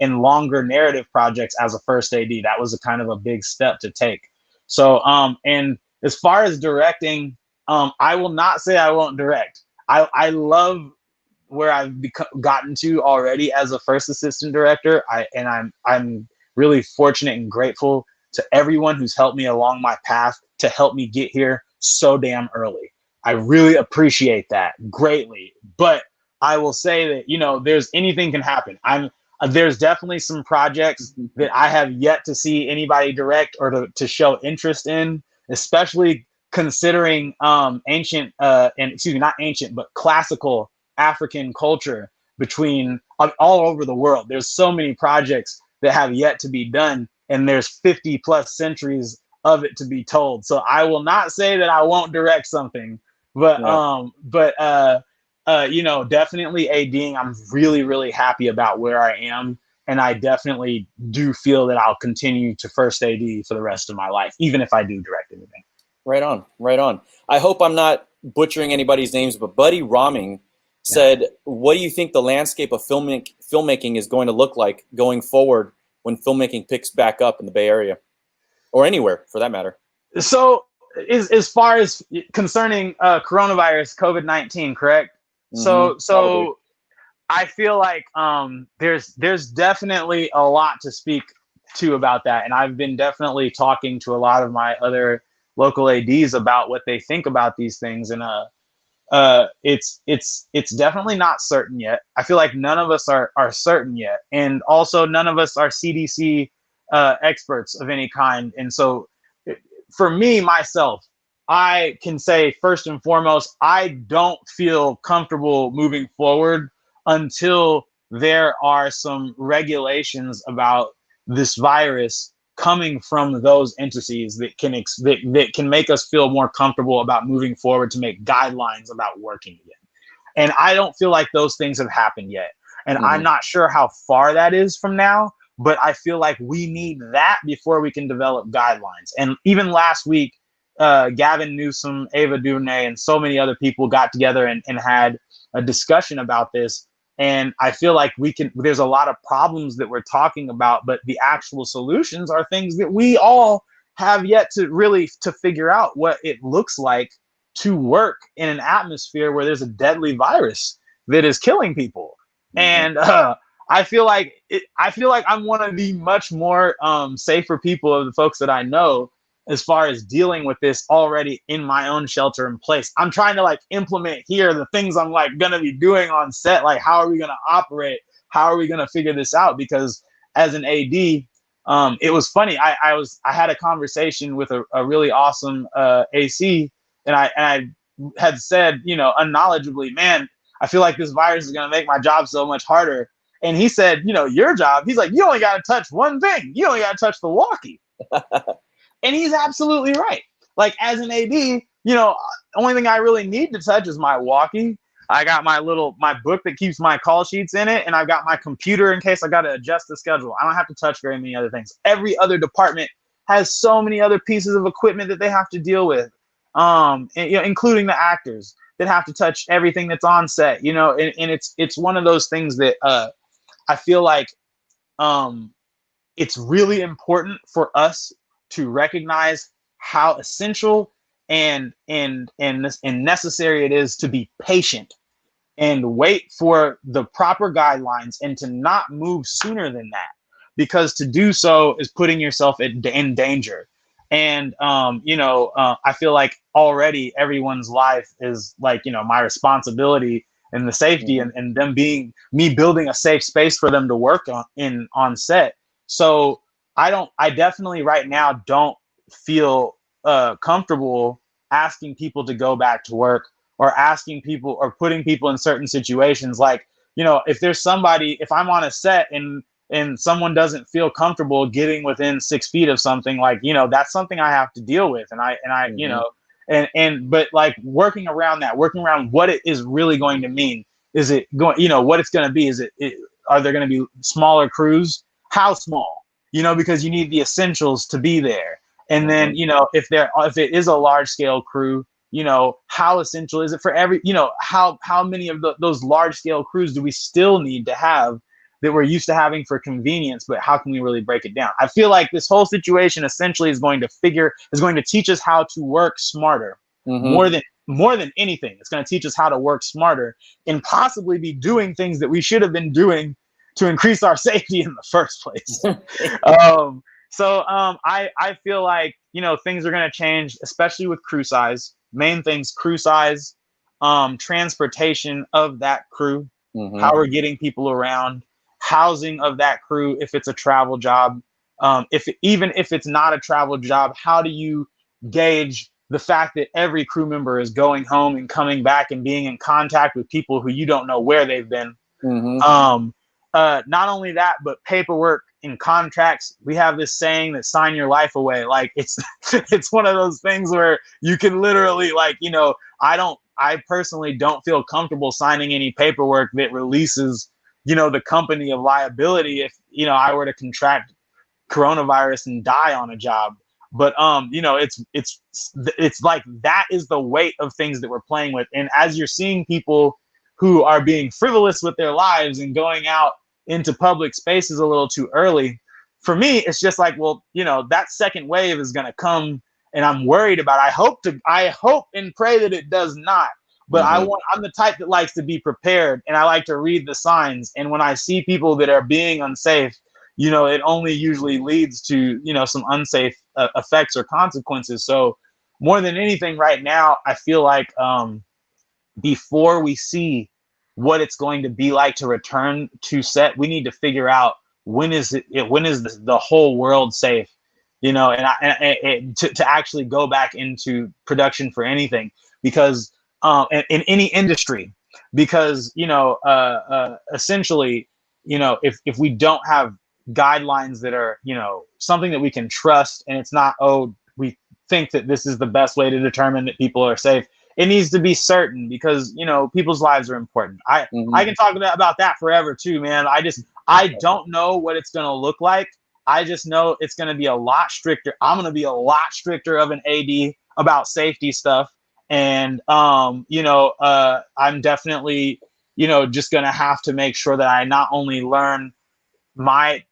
and longer narrative projects as a first AD. That was a kind of a big step to take. So and as far as directing, I will not say I won't direct. I love where I've gotten to already as a first assistant director. I'm really fortunate and grateful to everyone who's helped me along my path to help me get here so damn early. I really appreciate that greatly. But I will say that, you know, anything can happen. There's definitely some projects that I have yet to see anybody direct or to show interest in, especially considering ancient not ancient, but classical African culture between all over the world. There's so many projects that have yet to be done, and there's 50 plus centuries of it to be told. So I will not say that I won't direct something, but you know, definitely ADing, I'm really, really happy about where I am. And I definitely do feel that I'll continue to first AD for the rest of my life, even if I do direct anything. Right on, right on. I hope I'm not butchering anybody's names, but Buddy Roming said, what do you think the landscape of filmmaking is going to look like going forward when filmmaking picks back up in the Bay Area, or anywhere for that matter? So as far as concerning coronavirus, COVID-19, correct? So probably. I feel like there's definitely a lot to speak too about that. And I've been definitely talking to a lot of my other local ADs about what they think about these things. And it's definitely not certain yet. I feel like none of us are certain yet, and also none of us are CDC experts of any kind. And so, for me myself, I can say first and foremost, I don't feel comfortable moving forward until there are some regulations about this virus coming from those entities that that can make us feel more comfortable about moving forward to make guidelines about working again. And I don't feel like those things have happened yet. And I'm not sure how far that is from now, but I feel like we need that before we can develop guidelines. And even last week, Gavin Newsom, Ava DuVernay, and so many other people got together and had a discussion about this. And I feel like there's a lot of problems that we're talking about, but the actual solutions are things that we all have yet to figure out what it looks like to work in an atmosphere where there's a deadly virus that is killing people. And I feel like I'm one of the much more safer people of the folks that I know as far as dealing with this already in my own shelter in place. I'm trying to implement here the things I'm gonna be doing on set. Like, how are we gonna operate? How are we gonna figure this out? Because as an AD, it was funny. I had a conversation with a really awesome AC, and I had said, unknowledgeably, man, I feel like this virus is gonna make my job so much harder. And he said, your job, he's like, you only got to touch one thing. You only got to touch the walkie. And he's absolutely right. Like, as an AD, only thing I really need to touch is my walkie. I got my book that keeps my call sheets in it. And I've got my computer in case I got to adjust the schedule. I don't have to touch very many other things. Every other department has so many other pieces of equipment that they have to deal with, including the actors that have to touch everything that's on set, and it's one of those things that I feel like it's really important for us to recognize how essential and necessary it is to be patient and wait for the proper guidelines and to not move sooner than that, because to do so is putting yourself in danger. And I feel like already everyone's life is my responsibility and the safety and them being me building a safe space for them to work on set. So I definitely right now don't feel comfortable asking people to go back to work or asking people or putting people in certain situations. If I'm on a set and someone doesn't feel comfortable getting within 6 feet of something, that's something I have to deal with. But working around what it is really going to mean. Is it going, what it's going to be? Are there going to be smaller crews? How small? Because you need the essentials to be there. And then, if it is a large scale crew, how essential is it for how many of those large scale crews do we still need to have that we're used to having for convenience, but how can we really break it down? I feel like this whole situation essentially is going to teach us how to work smarter more than anything. It's going to teach us how to work smarter and possibly be doing things that we should have been doing to increase our safety in the first place. I feel like, things are going to change, especially with crew size. Main things, crew size, transportation of that crew, how we're getting people around, housing of that crew if it's a travel job. Even if it's not a travel job, how do you gauge the fact that every crew member is going home and coming back and being in contact with people who you don't know where they've been? Not only that, but paperwork and contracts. We have this saying that sign your life away. It's one of those things where you can literally I personally don't feel comfortable signing any paperwork that releases, the company of liability if, I were to contract coronavirus and die on a job. But, it's like that is the weight of things that we're playing with. And as you're seeing people who are being frivolous with their lives and going out into public spaces a little too early, for me, it's just that second wave is going to come, and I'm worried about it. I hope and pray that it does not. But I'm the type that likes to be prepared, and I like to read the signs. And when I see people that are being unsafe, it only usually leads to, some unsafe effects or consequences. So more than anything right now, I feel like before we see what it's going to be like to return to set, we need to figure out when is the whole world safe, to actually go back into production for anything, because in any industry, because essentially, if we don't have guidelines that are, something that we can trust, and it's not, oh, we think that this is the best way to determine that people are safe. It needs to be certain, because people's lives are important. I can talk about that forever too, man. I don't know what it's going to look like. I just know it's going to be a lot stricter. I'm going to be a lot stricter of an AD about safety stuff. And, I'm definitely, just going to have to make sure that I not only learn my,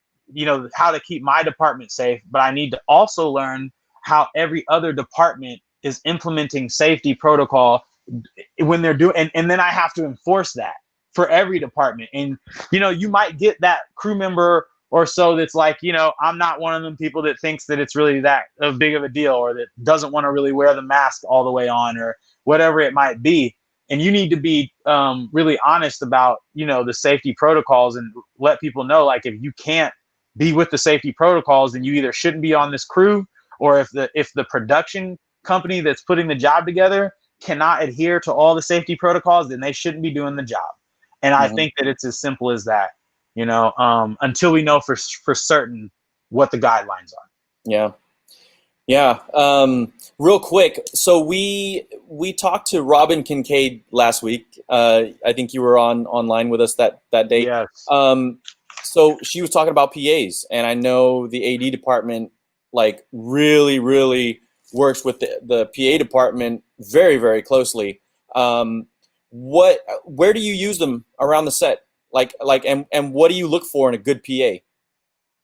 how to keep my department safe, but I need to also learn how every other department is implementing safety protocol when they're doing, and then I have to enforce that for every department. And, you might get that crew member or so that's like, I'm not one of them people that thinks that it's really that big of a deal, or that doesn't want to really wear the mask all the way on, or whatever it might be. And you need to be really honest about, the safety protocols, and let people know, like, if you can't be with the safety protocols, then you either shouldn't be on this crew, or if the production company that's putting the job together cannot adhere to all the safety protocols, then they shouldn't be doing the job. And I think that it's as simple as that, until we know for certain what the guidelines are. Yeah. Yeah. Real quick. So we talked to Robin Kincaid last week. I think you were online with us that day. Yes. So she was talking about PAs, and I know the AD department like really, really works with the PA department very, very closely. Where do you use them around the set? And what do you look for in a good PA?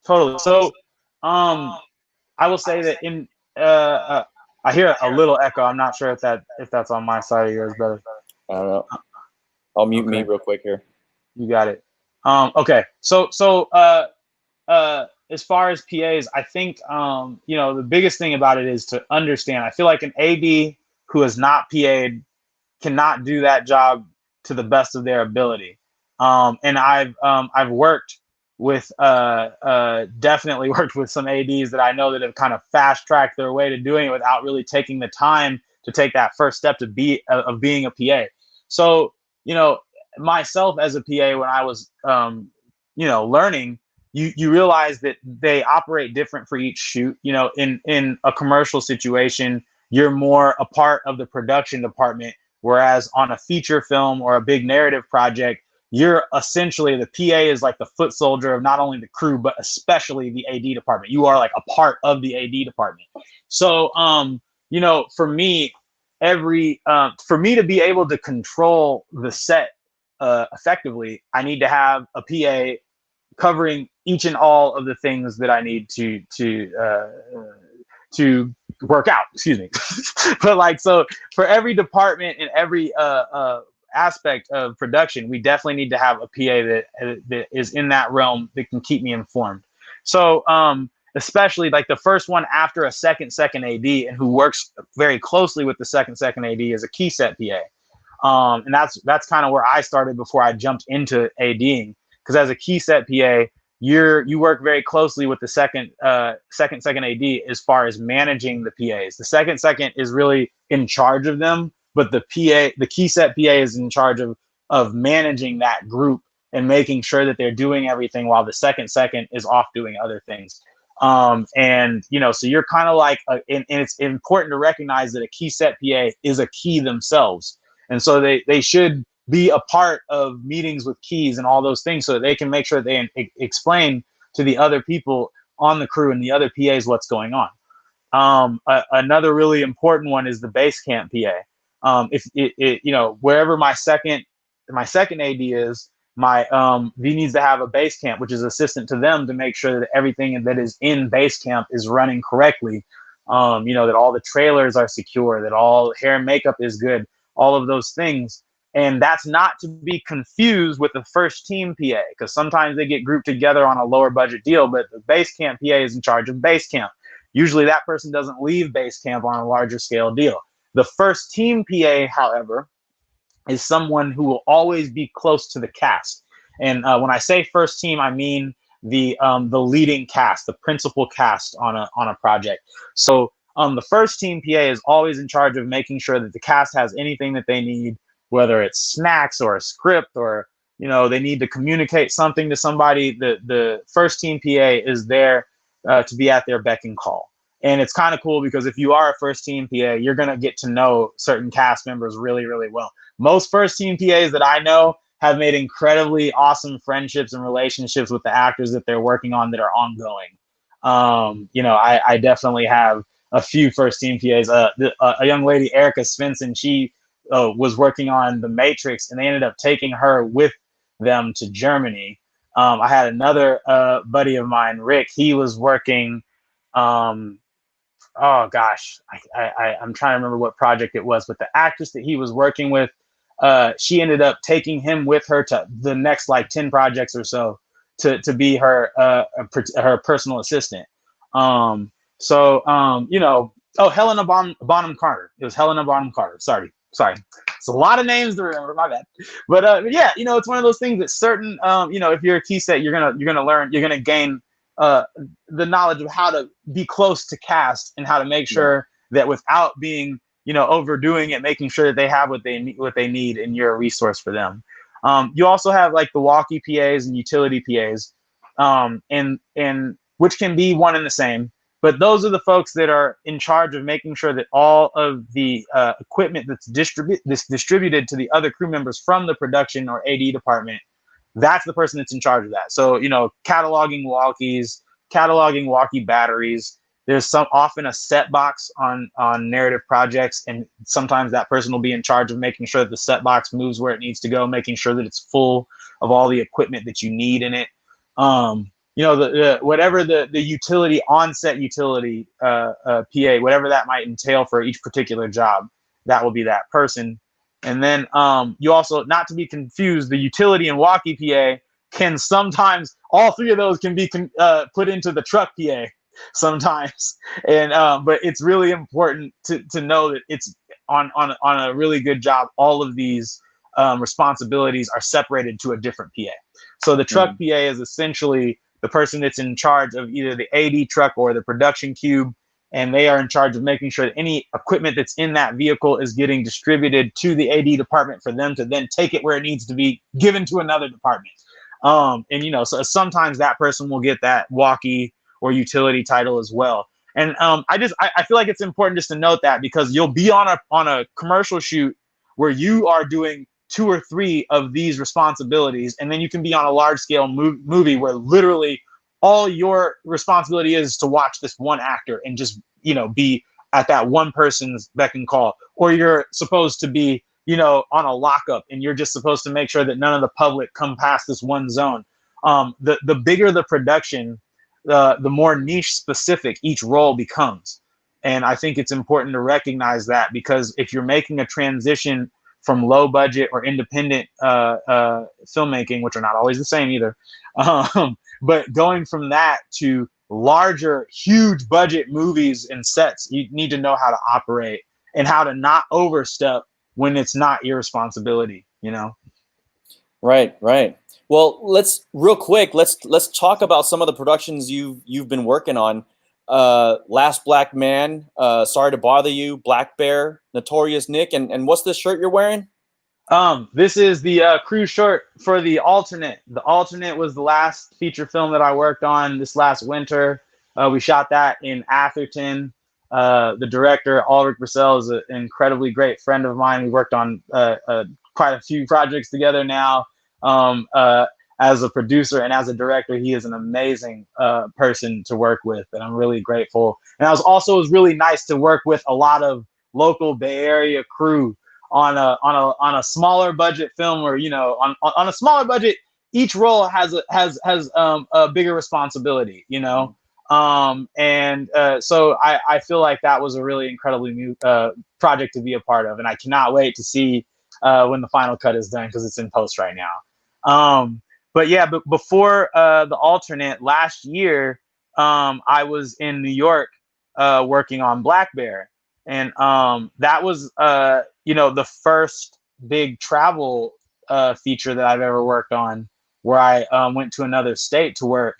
Totally. So, I will say that I hear a little echo. I'm not sure if that's on my side or yours, brother. I don't know. I'll mute me real quick here. You got it. Okay. So as far as PAs, I think the biggest thing about it is to understand. I feel like an AD who is not PA'd cannot do that job to the best of their ability. And I've worked with definitely worked with some ADs that I know that have kind of fast tracked their way to doing it without really taking the time to take that first step of being a PA. So, myself as a PA, when I was, learning, you realize that they operate different for each shoot. In a commercial situation, you're more a part of the production department, whereas on a feature film or a big narrative project, you're essentially, the PA is like the foot soldier of not only the crew, but especially the AD department. You are like a part of the AD department. So, for me, for me to be able to control the set effectively, I need to have a PA covering each and all of the things that I need to work out. Excuse me. But so for every department and every aspect of production, we definitely need to have a PA that is in that realm that can keep me informed. So especially like the first one after a second AD, and who works very closely with the second AD, is a key set PA. And that's kind of where I started before I jumped into ADing, because as a key set PA, you work very closely with the second AD as far as managing the PAs. The second is really in charge of them, but the key set PA is in charge of managing that group and making sure that they're doing everything, while the second is off doing other things. And so you're kind of like, and it's important to recognize that a key set PA is a key themselves, and so they should be a part of meetings with keys and all those things, so that they can make sure they explain to the other people on the crew and the other PAs what's going on. Another really important one is the base camp PA. Wherever my second AD is, he needs to have a base camp, which is assistant to them, to make sure that everything that is in base camp is running correctly. That all the trailers are secure, that all hair and makeup is good, all of those things. And that's not to be confused with the first team PA, because sometimes they get grouped together on a lower budget deal, but the base camp PA is in charge of base camp. Usually that person doesn't leave base camp on a larger scale deal. The first team PA, however, is someone who will always be close to the cast. And when I say first team, I mean the leading cast, the principal cast on a project. So the first team PA is always in charge of making sure that the cast has anything that they need, whether it's snacks or a script, or they need to communicate something to somebody. The first team PA is there to be at their beck and call. And it's kind of cool because if you are a first team PA, you're going to get to know certain cast members really, really well. Most first team PAs that I know have made incredibly awesome friendships and relationships with the actors that they're working on that are ongoing. I definitely have a few first team PAs. A young lady, Erica Svensson, she was working on The Matrix, and they ended up taking her with them to Germany. I had another buddy of mine, Rick. He was working. Oh gosh, I'm trying to remember what project it was, but the actress that he was working with, she ended up taking him with her to the next like 10 projects or so to be her her personal assistant. Oh, Helena Bonham Carter. It was Helena Bonham Carter. Sorry. It's a lot of names to remember. My bad. But yeah, it's one of those things that certain, if you're a key set, you're gonna learn, you're gonna gain the knowledge of how to be close to cast and how to make sure that without being, overdoing it, making sure that they have what they need, and you're a resource for them. You also have like the walkie PAs and utility PAs, and which can be one and the same. But those are the folks that are in charge of making sure that all of the equipment that's distributed to the other crew members from the production or AD department, that's the person that's in charge of that. So, cataloging walkies, cataloging walkie batteries. There's often a set box on narrative projects, and sometimes that person will be in charge of making sure that the set box moves where it needs to go, making sure that it's full of all the equipment that you need in it. Whatever the utility, on-set utility PA, whatever that might entail for each particular job, that will be that person. And then you also, not to be confused, the utility and walkie PA can sometimes, all three of those can be put into the truck PA sometimes. And but it's really important to know that it's on a really good job. All of these responsibilities are separated to a different PA. So the truck PA is essentially the person that's in charge of either the AD truck or the production cube, and they are in charge of making sure that any equipment that's in that vehicle is getting distributed to the AD department for them to then take it where it needs to be given to another department. So sometimes that person will get that walkie or utility title as well. And I feel like it's important just to note that, because you'll be on a commercial shoot where you are doing 2 or 3 of these responsibilities, and then you can be on a large scale movie where literally all your responsibility is to watch this one actor and just be at that one person's beck and call, or you're supposed to be on a lockup and you're just supposed to make sure that none of the public come past this one zone. The bigger the production, the more niche specific each role becomes. And I think it's important to recognize that, because if you're making a transition from low budget or independent filmmaking, which are not always the same either, but going from that to larger, huge budget movies and sets, you need to know how to operate and how to not overstep when it's not your responsibility, Right. Well, let's talk about some of the productions you've been working on. Last Black Man, Sorry to Bother You, Black Bear, Notorious Nick, and what's this shirt you're wearing? This is the crew short for The Alternate. The Alternate was the last feature film that I worked on this last winter. We shot that in Atherton. The director, Ulrich Brissell, is an incredibly great friend of mine. We worked on quite a few projects together now. As a producer and as a director, he is an amazing person to work with, and I'm really grateful. And it was really nice to work with a lot of local Bay Area crew on a smaller budget film, where on a smaller budget, each role has a bigger responsibility, so I feel like that was a really incredibly new project to be a part of, and I cannot wait to see when the final cut is done, because it's in post right now. But yeah, but before the alternate last year, I was in New York working on Black Bear, and that was the first big travel feature that I've ever worked on, where I went to another state to work.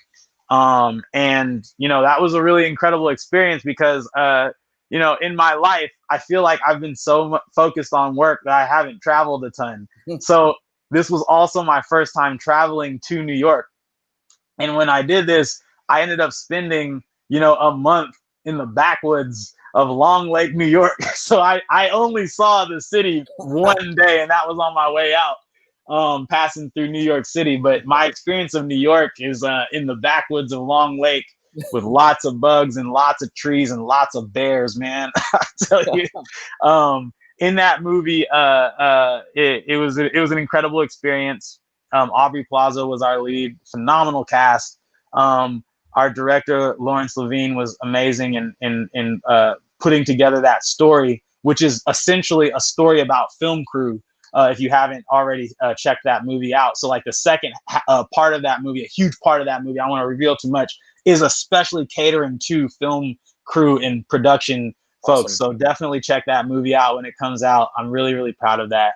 And that was a really incredible experience because in my life, I feel like I've been so focused on work that I haven't traveled a ton. So this was also my first time traveling to New York. And when I did this, I ended up spending, a month in the backwoods of Long Lake, New York. So I only saw the city one day, and that was on my way out, passing through New York City. But my experience of New York is in the backwoods of Long Lake, with lots of bugs and lots of trees and lots of bears, man. I tell you. In that movie, it was an incredible experience. Aubrey Plaza was our lead, phenomenal cast. Our director Lawrence Levine was amazing in putting together that story, which is essentially a story about film crew. If you haven't already checked that movie out, so like the second part of that movie, a huge part of that movie, I don't want to reveal too much, is especially catering to film crew and production folks. Awesome. So definitely check that movie out when it comes out. I'm really, really proud of that.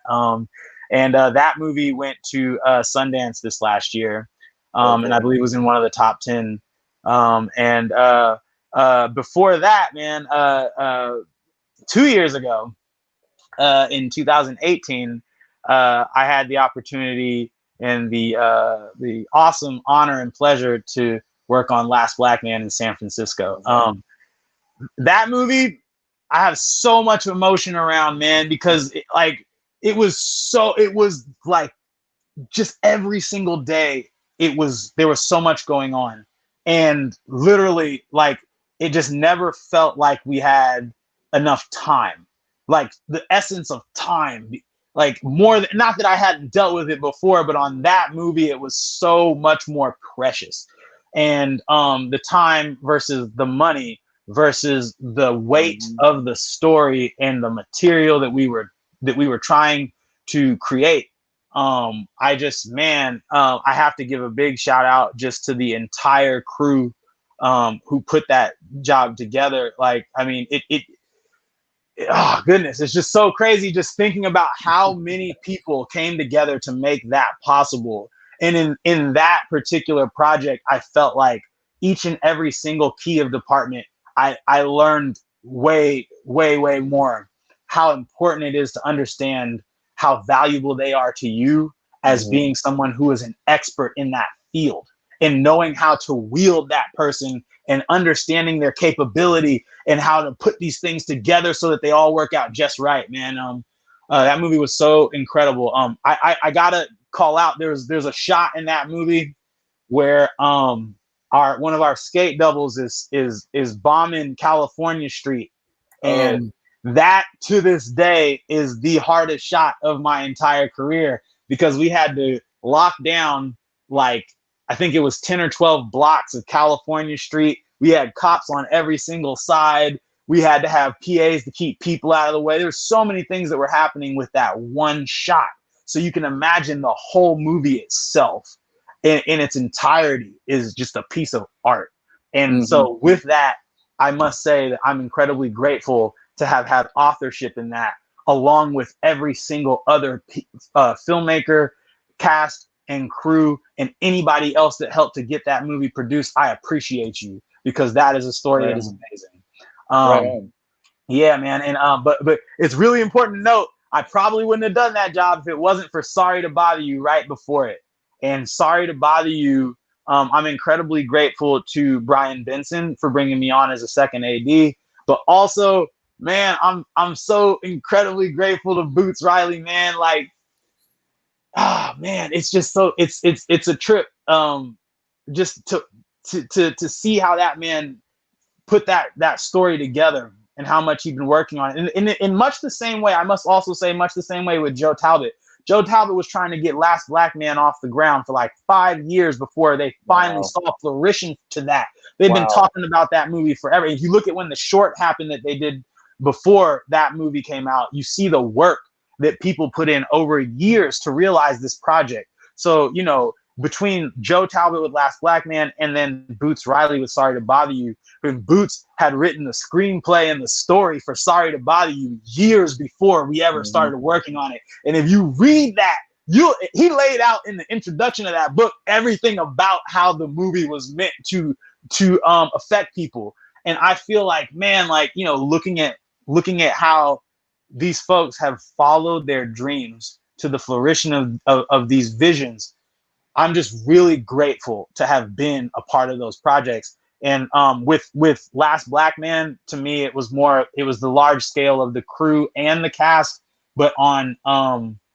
And that movie went to Sundance this last year, and I believe it was in one of the top 10. And before that, man, 2 years ago, in 2018, I had the opportunity and the awesome honor and pleasure to work on Last Black Man in San Francisco. That movie, I have so much emotion around, man, because it was like just every single day there was so much going on, and literally like it just never felt like we had enough time, like the essence of time, like more than, not that I hadn't dealt with it before, but on that movie it was so much more precious. And the time versus the money versus the weight of the story and the material that we were trying to create. I have to give a big shout out just to the entire crew who put that job together. Like, I mean, oh goodness, it's just so crazy just thinking about how many people came together to make that possible. And in that particular project, I felt like each and every single key of department, I learned way, way, way more how important it is to understand how valuable they are to you as being someone who is an expert in that field, and knowing how to wield that person and understanding their capability and how to put these things together so that they all work out just right, man. That movie was so incredible. I gotta call out, there's a shot in that movie where one of our skate doubles is bombing California Street, and that to this day is the hardest shot of my entire career, because we had to lock down, like, I think it was 10 or 12 blocks of California Street. We had cops on every single side. We had to have PAs to keep people out of the way. There's so many things that were happening with that one shot. So you can imagine the whole movie itself in its entirety is just a piece of art. And so with that, I must say that I'm incredibly grateful to have had authorship in that, along with every single other filmmaker, cast, and crew, and anybody else that helped to get that movie produced. I appreciate you, because that is a story that is amazing. Yeah, man. And but it's really important to note, I probably wouldn't have done that job if it wasn't for Sorry to Bother You right before it. And Sorry to Bother You, I'm incredibly grateful to Brian Benson for bringing me on as a second AD, but also, man, I'm so incredibly grateful to Boots Riley, man. Like, man, it's just so it's a trip, just to see how that man put that story together and how much he'd been working on it. In much the same way, I must also say, much the same way with Joe Talbot. Joe Talbot was trying to get Last Black Man off the ground for like 5 years before they finally saw fruition to that. They've been talking about that movie forever. If you look at when the short happened that they did before that movie came out, you see the work that people put in over years to realize this project. So, you know, between Joe Talbot with Last Black Man and then Boots Riley with Sorry to Bother You, when Boots had written the screenplay and the story for Sorry to Bother You years before we ever started working on it. And if you read that, he laid out in the introduction of that book everything about how the movie was meant to affect people. And I feel like, man, like, you know, looking at how these folks have followed their dreams to the flourishing of these visions, I'm just really grateful to have been a part of those projects. And with Last Black Man, to me, it was the large scale of the crew and the cast, but on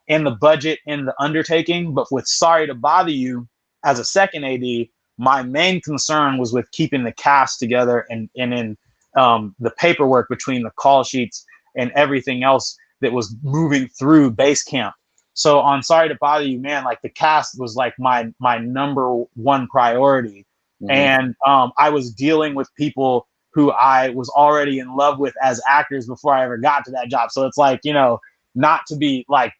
and the budget and the undertaking. But with Sorry to Bother You, as a second AD, my main concern was with keeping the cast together and in the paperwork between the call sheets and everything else that was moving through base camp. So on Sorry to Bother You, man, like the cast was like my number one priority. And I was dealing with people who I was already in love with as actors before I ever got to that job. So it's like, you know, not to be like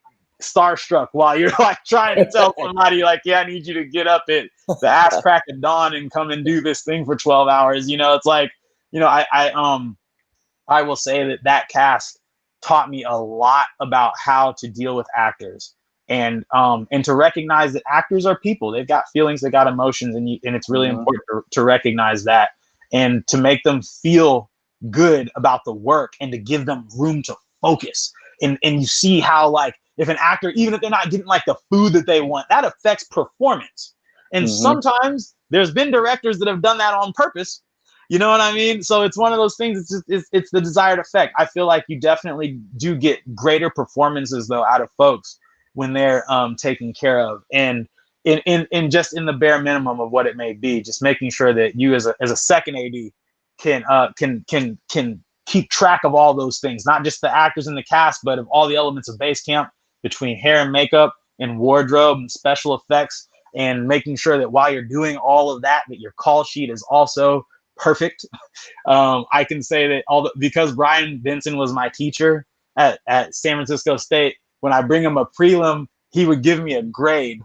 starstruck while you're like trying to tell somebody like, yeah, I need you to get up at the ass crack of dawn and come and do this thing for 12 hours. You know, it's like, you know, I will say that cast taught me a lot about how to deal with actors and to recognize that actors are people. They've got feelings, they got emotions, and it's really important to recognize that and to make them feel good about the work and to give them room to focus. And you see how, like, if an actor, even if they're not getting like the food that they want, that affects performance. And sometimes there's been directors that have done that on purpose. You know what I mean? So it's one of those things. It's the desired effect. I feel like you definitely do get greater performances though out of folks when they're taken care of, and in just in the bare minimum of what it may be, just making sure that you as a second AD can keep track of all those things, not just the actors and the cast, but of all the elements of base camp between hair and makeup and wardrobe and special effects, and making sure that while you're doing all of that, that your call sheet is also perfect. I can say that because Brian Benson was my teacher at San Francisco State, when I bring him a prelim, he would give me a grade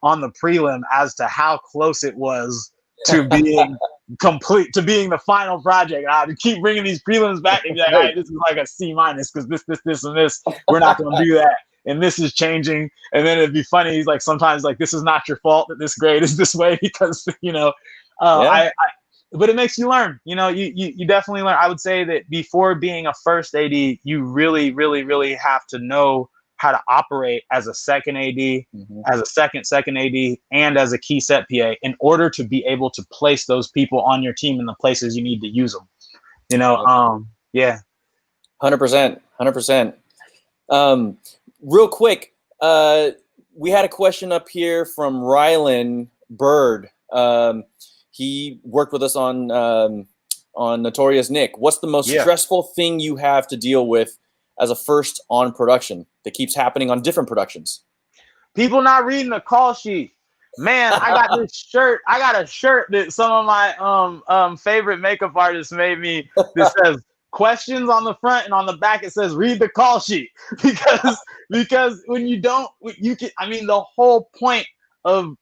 on the prelim as to how close it was to being complete, to being the final project. And I would keep bringing these prelims back and be like, all right, this is like a C- because this, and this, we're not going to do that. And this is changing. And then it'd be funny. He's like, sometimes like, this is not your fault that this grade is this way because, you know, but it makes you learn, you know, you definitely learn. I would say that before being a first AD, you really, really, really have to know how to operate as a second AD, as a second AD, and as a key set PA in order to be able to place those people on your team in the places you need to use them. You know, yeah. 100%, 100%. Real quick, we had a question up here from Rylan Bird. He worked with us on Notorious Nick. What's the most stressful thing you have to deal with as a first on production that keeps happening on different productions? People not reading the call sheet. Man, I got this shirt. I got a shirt that some of my favorite makeup artists made me that says questions on the front, and on the back it says read the call sheet. because when you don't, you can, I mean, the whole point of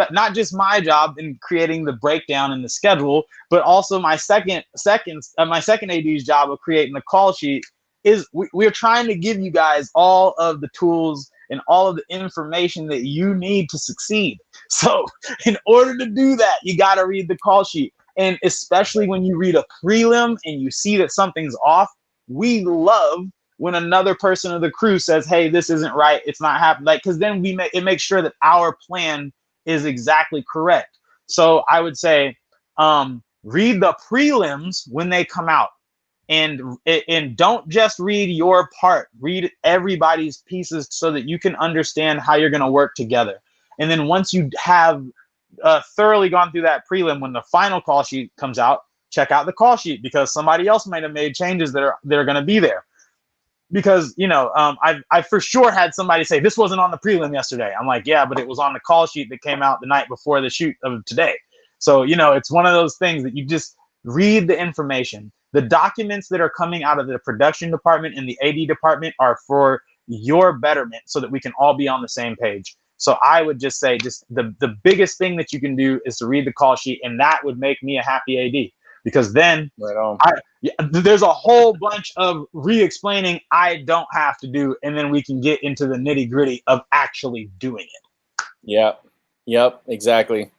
not just my job in creating the breakdown and the schedule, but also my second AD's job of creating the call sheet is we're trying to give you guys all of the tools and all of the information that you need to succeed. So in order to do that, you got to read the call sheet. And especially when you read a prelim and you see that something's off, we love when another person of the crew says, hey, this isn't right, it's not happening. Like, because then it makes sure that our plan is exactly correct. So I would say read the prelims when they come out. And don't just read your part, read everybody's pieces so that you can understand how you're going to work together. And then once you have thoroughly gone through that prelim, when the final call sheet comes out, check out the call sheet because somebody else might have made changes that are going to be there. Because, you know, I for sure had somebody say, this wasn't on the prelim yesterday. I'm like, yeah, but it was on the call sheet that came out the night before the shoot of today. So, you know, it's one of those things that you just read the information. The documents that are coming out of the production department and the AD department are for your betterment so that we can all be on the same page. So I would just say just the biggest thing that you can do is to read the call sheet, and that would make me a happy AD, because then there's a whole bunch of re-explaining I don't have to do, and then we can get into the nitty gritty of actually doing it. Yep, exactly.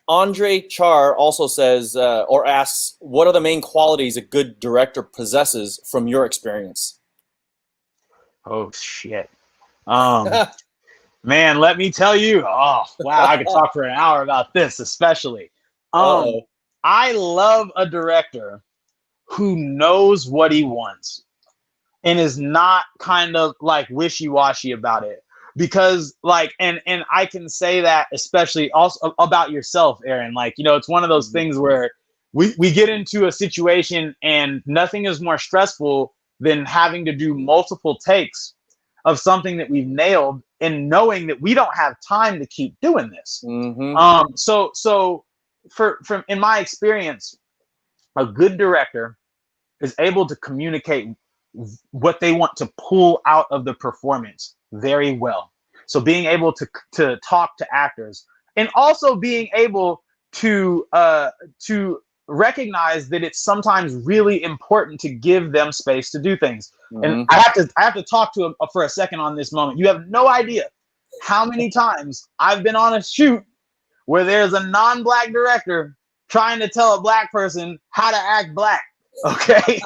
Andre Char also says or asks, what are the main qualities a good director possesses from your experience? Oh shit. Man, let me tell you. Oh wow, I could talk for an hour about this, especially. I love a director who knows what he wants and is not kind of like wishy-washy about it. Because like, and I can say that especially also about yourself, Aaron. Like, you know, it's one of those things where we get into a situation and nothing is more stressful than having to do multiple takes of something that we've nailed and knowing that we don't have time to keep doing this. So from in my experience, a good director is able to communicate what they want to pull out of the performance very well. So being able to talk to actors, and also being able to recognize that it's sometimes really important to give them space to do things. And I have to talk to him for a second on this moment. You have no idea how many times I've been on a shoot where there's a non-black director trying to tell a black person how to act black. Okay.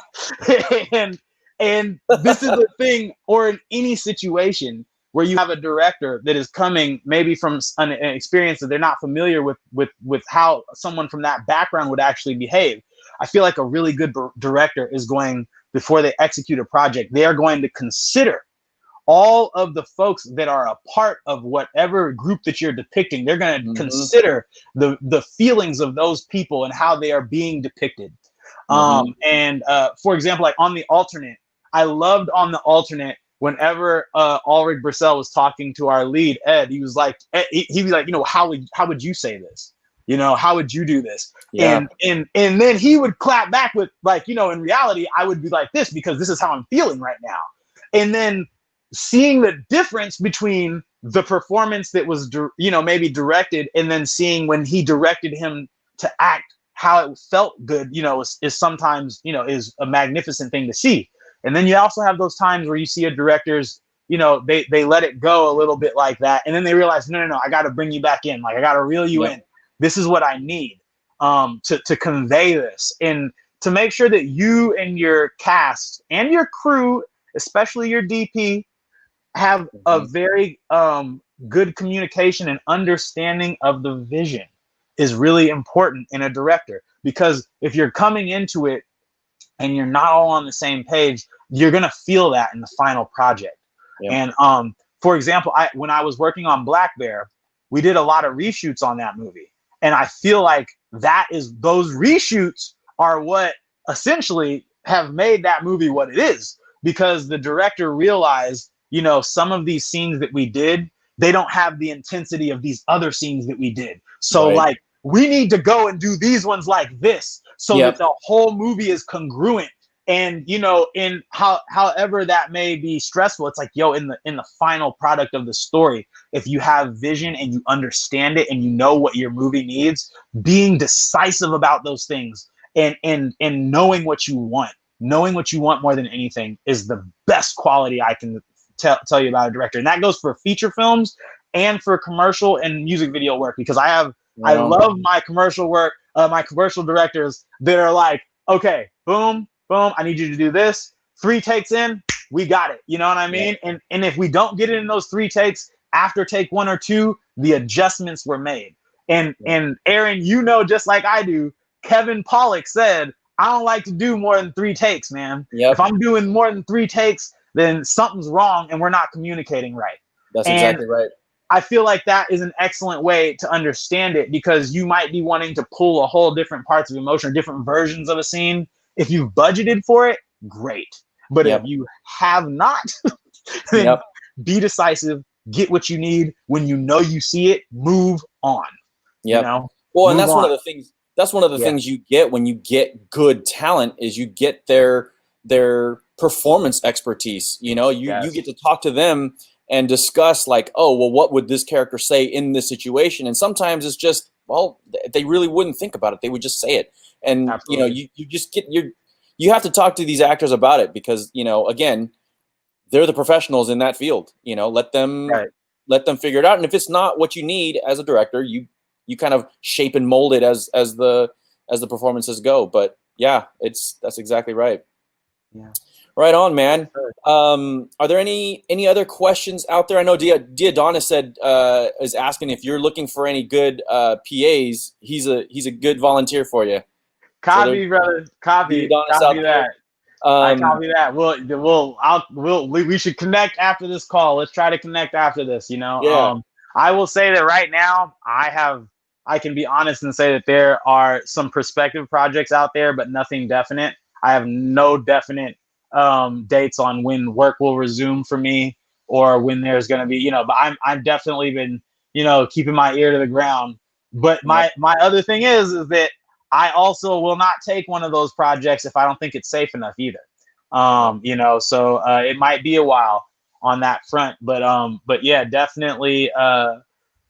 and this is the thing, or in any situation where you have a director that is coming maybe from an experience that they're not familiar with how someone from that background would actually behave. I feel like a really good director is going, before they execute a project, they are going to consider all of the folks that are a part of whatever group that you're depicting. They're going to consider the feelings of those people and how they are being depicted. And for example, like on The Alternate, I loved on The Alternate whenever Ulrich Brissell was talking to our lead, Ed, he was like, he'd be like, you know, how would you say this? You know, how would you do this? Yeah. And then he would clap back with like, you know, in reality, I would be like this because this is how I'm feeling right now. And then seeing the difference between the performance that was, you know, maybe directed, and then seeing when he directed him to act, how it felt good, you know, is sometimes, you know, is a magnificent thing to see. And then you also have those times where you see a director's, you know, they let it go a little bit like that. And then they realize, no, I got to bring you back in. Like, I got to reel you in. This is what I need to convey this, and to make sure that you and your cast and your crew, especially your DP, have a very good communication and understanding of the vision is really important in a director. Because if you're coming into it and you're not all on the same page, you're going to feel that in the final project. And for example, when I was working on Black Bear, we did a lot of reshoots on that movie. And I feel like those reshoots are what essentially have made that movie what it is, because the director realized, you know, some of these scenes that we did, they don't have the intensity of these other scenes that we did. So like, we need to go and do these ones like this, so that the whole movie is congruent. And, you know, in however that may be stressful, it's like, yo, in the final product of the story, if you have vision and you understand it and you know what your movie needs, being decisive about those things and knowing what you want more than anything is the best quality I can tell you about a director. And that goes for feature films and for commercial and music video work, because I love my commercial work, my commercial directors that are like, okay, boom, I need you to do this. 3 takes in, we got it. You know what I mean? And if we don't get it in those 3 takes, after take 1 or 2, the adjustments were made. And Aaron, you know, just like I do, Kevin Pollak said, I don't like to do more than 3 takes, man. If I'm doing more than 3 takes, then something's wrong and we're not communicating right. That's exactly right. I feel like that is an excellent way to understand it, because you might be wanting to pull a whole different parts of emotion or different versions of a scene. If you've budgeted for it, great. But if you have not, then be decisive, get what you need. When you know you see it, move on. You know? Well, and that's one of the things. That's one of the things you get when you get good talent, is you get their performance expertise. You know, you Yes. get to talk to them and discuss like, oh, well, what would this character say in this situation? And sometimes it's just, well, they really wouldn't think about it. They would just say it. And, Absolutely. you know, you just get you have to talk to these actors about it because, you know, again, they're the professionals in that field. You know, let them Right. figure it out. And if it's not what you need as a director, you kind of shape and mold it as the performances go. But yeah, that's exactly right. Yeah. Right on, man. Sure. Are there any other questions out there? I know Diodonis said is asking if you're looking for any good PAs. He's a good volunteer for you. Copy, brother. Copy. Diodonis Copy out that. there. I copy that. We should connect after this call. Let's try to connect after this. You know. Yeah. I will say that right now I can be honest and say that there are some prospective projects out there, but nothing definite. I have no definite dates on when work will resume for me or when there's going to be, you know, but I've definitely been, you know, keeping my ear to the ground. But my other thing is that I also will not take one of those projects if I don't think it's safe enough either. You know, so it might be a while on that front, but yeah, definitely,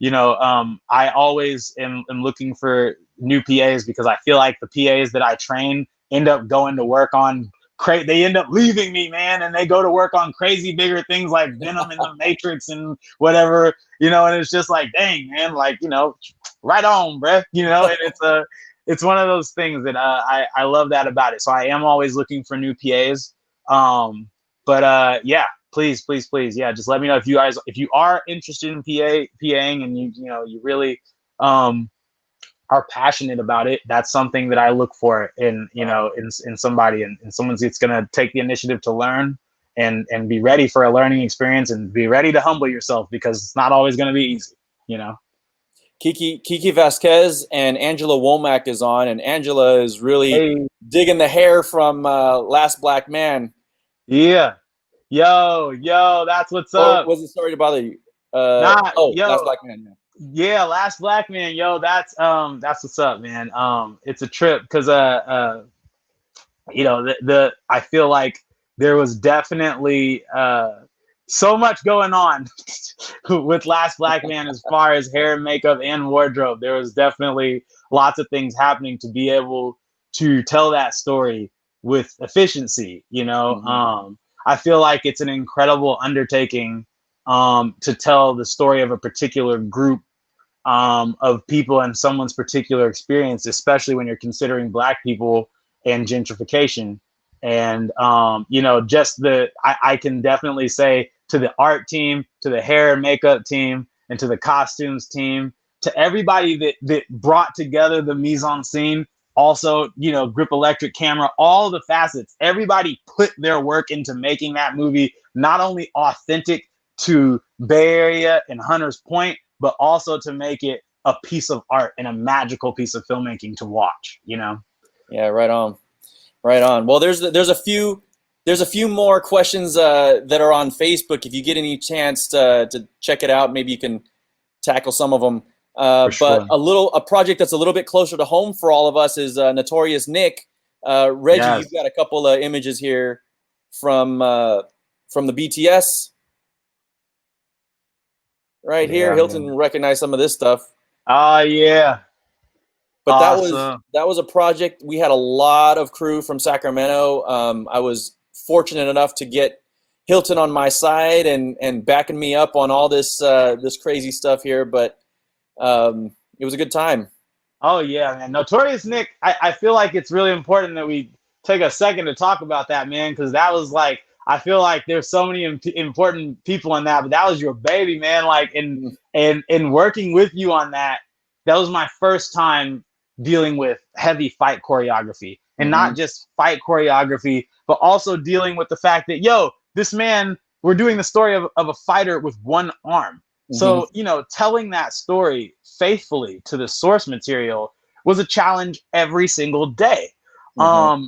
you know, I always am looking for new PAs because I feel like the PAs that I train end up going to work on they end up leaving me, man, and they go to work on crazy bigger things like Venom and the Matrix and whatever, you know, and it's just like, dang, man, like, you know, right on, bruh, you know, and it's one of those things that I love that about it. So I am always looking for new PAs. But yeah, please, yeah, just let me know if you are interested in PAing and you know you really are passionate about it. That's something that I look for in, you know, in somebody and someone that's going to take the initiative to learn and be ready for a learning experience and be ready to humble yourself because it's not always going to be easy, you know. Kiki Vasquez and Angela Womack is on, and Angela is really digging the hair from Last Black Man. Yeah. Yo, that's what's up. Was it Sorry to Bother You? Last Black Man. Yeah, Last Black Man. Yo, that's what's up, man. It's a trip because you know, I feel like there was definitely so much going on with Last Black Man as far as hair and makeup and wardrobe. There was definitely lots of things happening to be able to tell that story with efficiency, you know. Mm-hmm. I feel like it's an incredible undertaking to tell the story of a particular group of people and someone's particular experience, especially when you're considering Black people and gentrification. And, you know, just I can definitely say to the art team, to the hair and makeup team, and to the costumes team, to everybody that brought together the mise en scene, also, you know, Grip Electric Camera, all the facets, everybody put their work into making that movie not only authentic to Bay Area and Hunters Point, but also to make it a piece of art and a magical piece of filmmaking to watch, you know? Yeah, right on. Well, there's a few more questions that are on Facebook. If you get any chance to check it out, maybe you can tackle some of them. Sure. But a project that's a little bit closer to home for all of us is Notorious Nick. Reggie, Yes. You've got a couple of images here from the BTS. Right here, Hilton recognized some of this stuff. Yeah. But awesome. that was a project. We had a lot of crew from Sacramento. I was fortunate enough to get Hilton on my side and backing me up on all this crazy stuff here. But it was a good time. Oh yeah, man. Notorious Nick. I feel like it's really important that we take a second to talk about that, man, because that was like, I feel like there's so many important people in that, but that was your baby, man. Like, and working with you on that, that was my first time dealing with heavy fight choreography, and not just fight choreography, but also dealing with the fact that, yo, this man, we're doing the story of a fighter with one arm. So, you know, telling that story faithfully to the source material was a challenge every single day.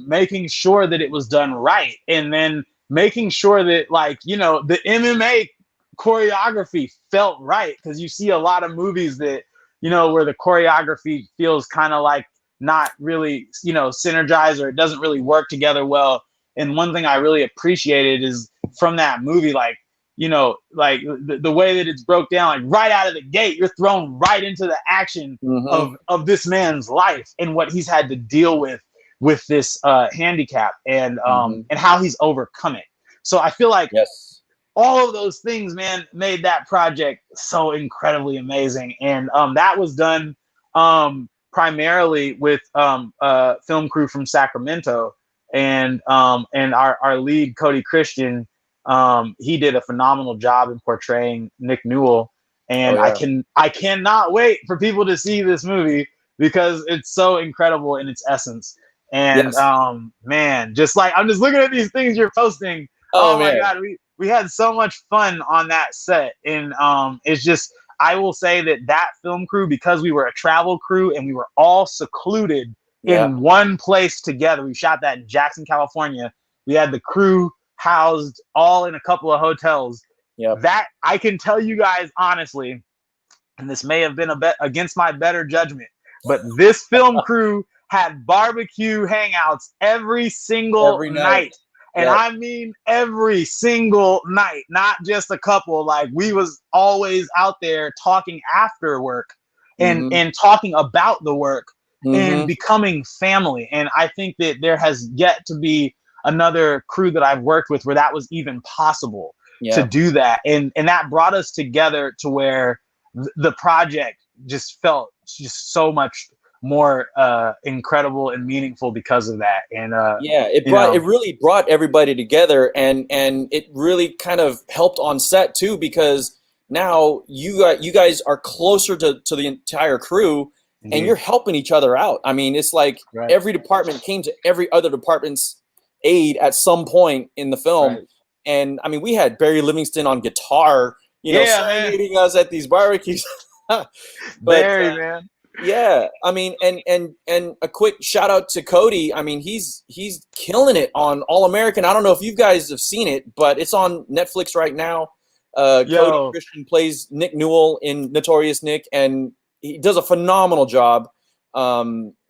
Making sure that it was done right, and then making sure that, like, you know, the MMA choreography felt right, because you see a lot of movies that, you know, where the choreography feels kind of like not really, you know, synergized, or it doesn't really work together well. And one thing I really appreciated is from that movie, like, you know, like the way that it's broke down, like right out of the gate, you're thrown right into the action of this man's life and what he's had to deal with this handicap and how he's overcome it. So I feel like Yes. all of those things, man, made that project so incredibly amazing. And that was done primarily with film crew from Sacramento, and our lead, Cody Christian. He did a phenomenal job in portraying Nick Newell, and I cannot wait for people to see this movie because it's so incredible in its essence. And man, just like I'm just looking at these things you're posting. Oh my God, we had so much fun on that set, and it's just, I will say that film crew, because we were a travel crew and we were all secluded in one place together. We shot that in Jackson, California. We had the crew housed all in a couple of hotels. That I can tell you guys honestly, and this may have been a bit against my better judgment, but this film crew had barbecue hangouts every single night. And I mean every single night, not just a couple. Like, we was always out there talking after work and talking about the work and becoming family. And I think that there has yet to be another crew that I've worked with where that was even possible to do that. And that brought us together to where the project just felt just so much more incredible and meaningful because of that. And it really brought everybody together, and it really kind of helped on set too, because now you guys are closer to the entire crew, and you're helping each other out. I mean, it's like every department came to every other department's aid at some point in the film. And I mean, we had Barry Livingston on guitar, serenading us at these barbecues. Barry, man. Yeah, I mean, and a quick shout out to Cody. I mean, he's killing it on All American. I don't know if you guys have seen it, but it's on Netflix right now. Cody Christian plays Nick Newell in Notorious Nick, and he does a phenomenal job.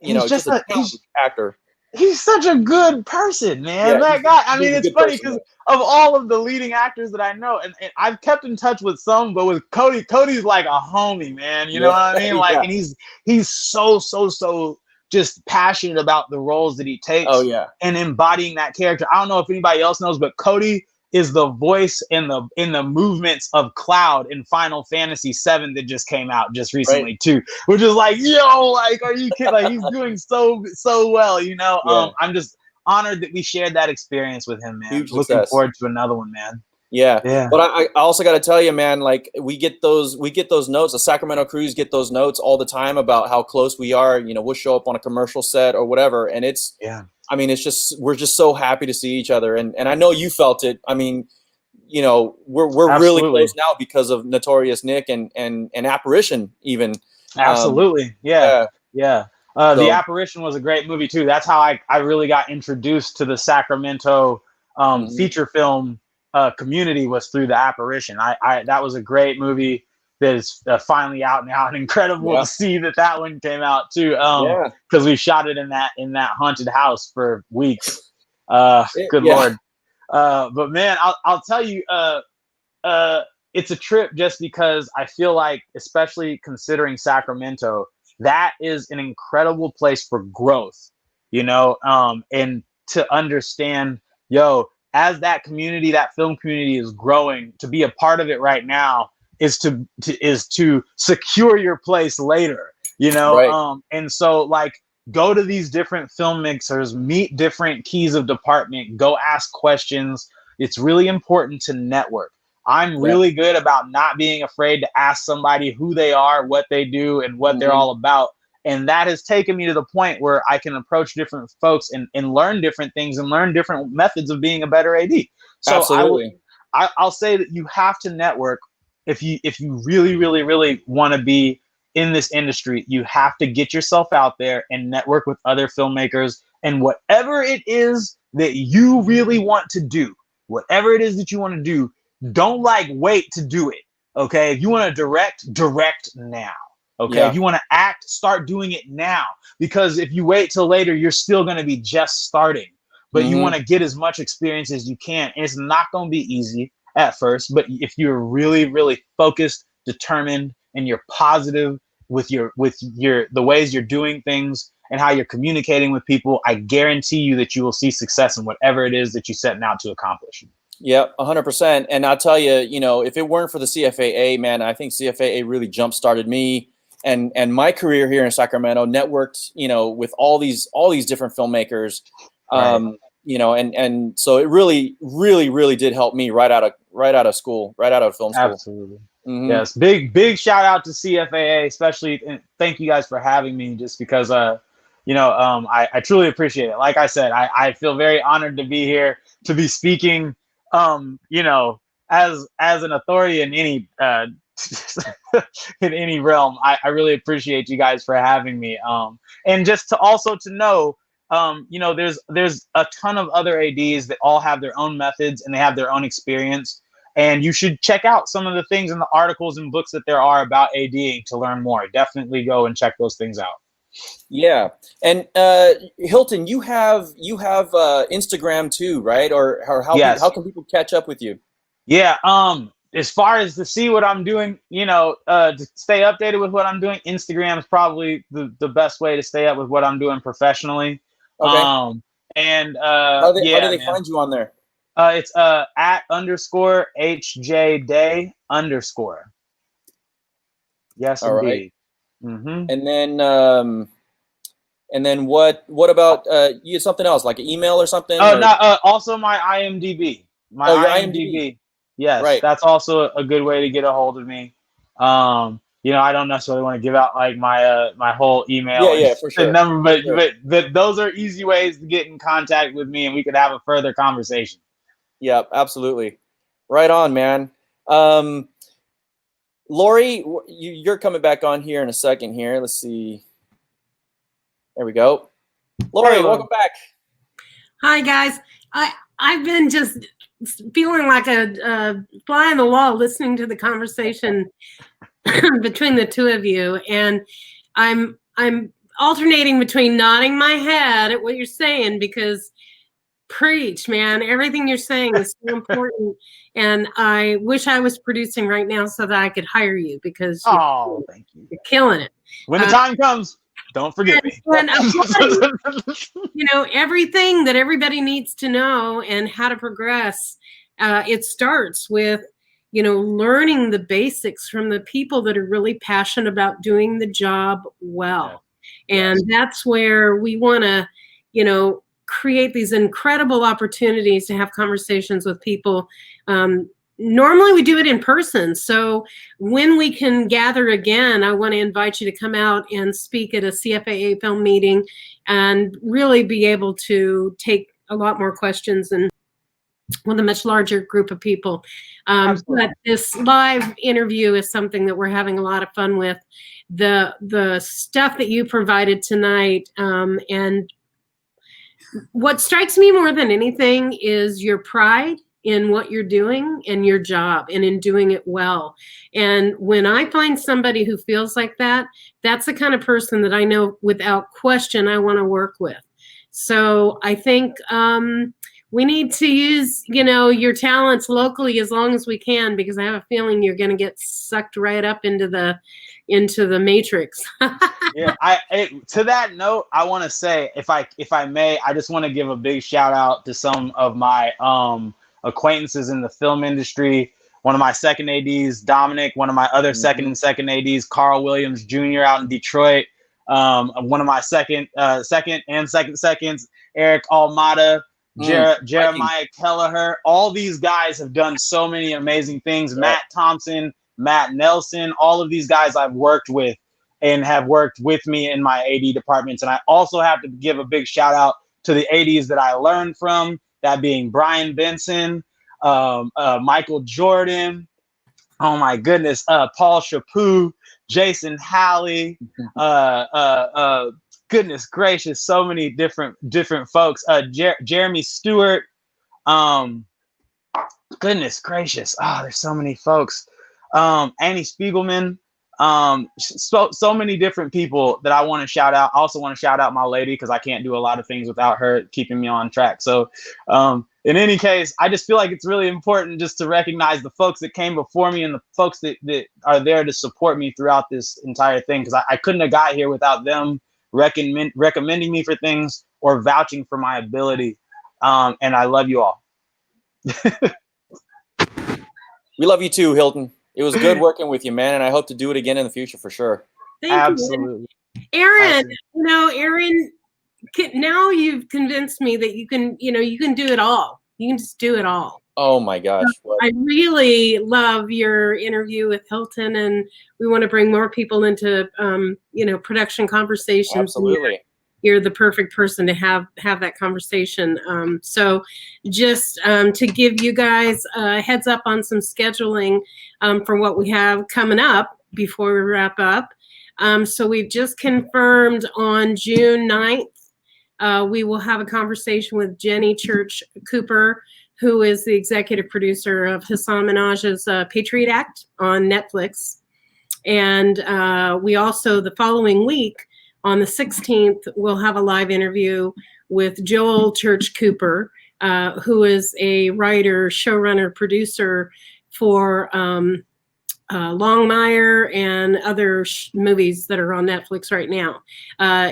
He's just a talented actor. He's such a good person, man. That guy. I mean, it's funny because of all of the leading actors that I know, and I've kept in touch with some, but with Cody's like a homie, man. You know what I mean? Like, and he's so just passionate about the roles that he takes. And embodying that character. I don't know if anybody else knows, but Cody is the voice in the movements of Cloud in Final Fantasy VII that just came out just recently too. Which is like, yo, like, are you kidding? Like, he's doing so well, you know. I'm just honored that we shared that experience with him, man. Looking forward to another one, man. But I also got to tell you, man, like, we get those notes. The Sacramento crews get those notes all the time about how close we are. You know, we'll show up on a commercial set or whatever, and it's I mean, it's just, we're just so happy to see each other, and I know you felt it. I mean, you know, we're really close now because of Notorious Nick and Apparition even. Absolutely, The Apparition was a great movie too. That's how I really got introduced to the Sacramento feature film community, was through The Apparition. I that was a great movie that is finally out now, and incredible to see that one came out too. Because we shot it in that haunted house for weeks. Good Lord. But man, I'll tell you, it's a trip just because I feel like, especially considering Sacramento, that is an incredible place for growth, you know, and to understand, as that community, that film community is growing, to be a part of it right now is to secure your place later, you know? And so, like, go to these different film mixers, meet different keys of department, go ask questions. It's really important to network. I'm really good about not being afraid to ask somebody who they are, what they do, and what they're all about. And that has taken me to the point where I can approach different folks and learn different things and learn different methods of being a better AD. So absolutely. I'll say that you have to network. If you really, really, really want to be in this industry, you have to get yourself out there and network with other filmmakers. And whatever it is that you really want to do, whatever it is that you want to do, don't wait to do it. Okay. If you want to direct now. Okay. If you want to act, start doing it now. Because if you wait till later, you're still going to be just starting. but you want to get as much experience as you can. And it's not going to be easy at first, but if you're really, really focused, determined, and you're positive with the ways you're doing things and how you're communicating with people, I guarantee you that you will see success in whatever it is that you're setting out to accomplish. Yep, 100%. And I'll tell you, if it weren't for the CFAA, man, I think CFAA really jump-started me and my career here in Sacramento, networked, with all these different filmmakers, Right. and so it really, really, really did help me right out of school, right out of film school. Absolutely. Yes. Big shout out to CFAA, especially, and thank you guys for having me, just because, I truly appreciate it. Like I said, I feel very honored to be here, to be speaking, as an authority in any in any realm. I really appreciate you guys for having me. And just to know, there's a ton of other ADs that all have their own methods and they have their own experience. And you should check out some of the things in the articles and books that there are about ADing to learn more. Definitely go and check those things out. Yeah. And Hilton, you have Instagram too, right? Or Yes. how can people catch up with you? Yeah. As far as to see what I'm doing, to stay updated with what I'm doing, Instagram is probably the best way to stay up with what I'm doing professionally. Okay. And how do they find you on there? It's @_HJDay_. Yes, all indeed. Right. And then what about you had something else, like an email or something? Oh, no, also my IMDb. Your IMDb. Yes, right. That's also a good way to get a hold of me. I don't necessarily want to give out like my whole email for sure. number, but those are easy ways to get in contact with me, and we could have a further conversation. Yeah, absolutely. Right on, man. Lori, you're coming back on here in a second here. Let's see. There we go. Lori, welcome back. Hi, guys. I've been just feeling like a fly on the wall listening to the conversation between the two of you, and I'm alternating between nodding my head at what you're saying, because preach, man, everything you're saying is so important, and I wish I was producing right now so that I could hire you, because thank you. You're killing it. When the time comes, don't forget me. Everything that everybody needs to know and how to progress, it starts with, learning the basics from the people that are really passionate about doing the job well. Yeah. And that's where we want to, create these incredible opportunities to have conversations with people. Normally we do it in person. So when we can gather again, I want to invite you to come out and speak at a CFAA film meeting and really be able to take a lot more questions and with a much larger group of people. But this live interview is something that we're having a lot of fun with. The stuff that you provided tonight, and what strikes me more than anything is your pride in what you're doing and your job and in doing it well. And when I find somebody who feels like that, that's the kind of person that I know without question I want to work with. So I think we need to use, your talents locally as long as we can, because I have a feeling you're going to get sucked right up into the matrix. Yeah, to that note, I want to say, if I may, I just want to give a big shout out to some of my acquaintances in the film industry. One of my second ADs, Dominic. One of my other second ADs, Carl Williams Jr. out in Detroit. One of my second seconds, Eric Almada, Jeremiah Kelleher. All these guys have done so many amazing things. Yeah. Matt Thompson, Matt Nelson, all of these guys I've worked with and have worked with me in my AD departments. And I also have to give a big shout out to the ADs that I learned from, that being Brian Benson, Michael Jordan, oh my goodness, Paul Chaput, Jason Halley, goodness gracious, so many different folks. Jeremy Stewart, goodness gracious, there's so many folks. Annie Spiegelman, So many different people that I want to shout out. I also want to shout out my lady, because I can't do a lot of things without her keeping me on track. So in any case, I just feel like it's really important just to recognize the folks that came before me and the folks that are there to support me throughout this entire thing, because I couldn't have got here without them recommending me for things or vouching for my ability. And I love you all. We love you too, Hilton. It was good working with you, man, and I hope to do it again in the future for sure. Thank Absolutely. you. Aaron, Aaron, now you've convinced me that you can do it all. You can just do it all. Oh my gosh. I really love your interview with Hilton, and we want to bring more people into, production conversations. Absolutely. You're the perfect person to have that conversation. So just to give you guys a heads up on some scheduling for what we have coming up before we wrap up. So we've just confirmed on June 9th, we will have a conversation with Jenny Church Cooper, who is the executive producer of Hassan Minaj's Patriot Act on Netflix. And we also, the following week, on the 16th, we'll have a live interview with Joel Church Cooper, who is a writer, showrunner, producer for Longmire and other movies that are on Netflix right now.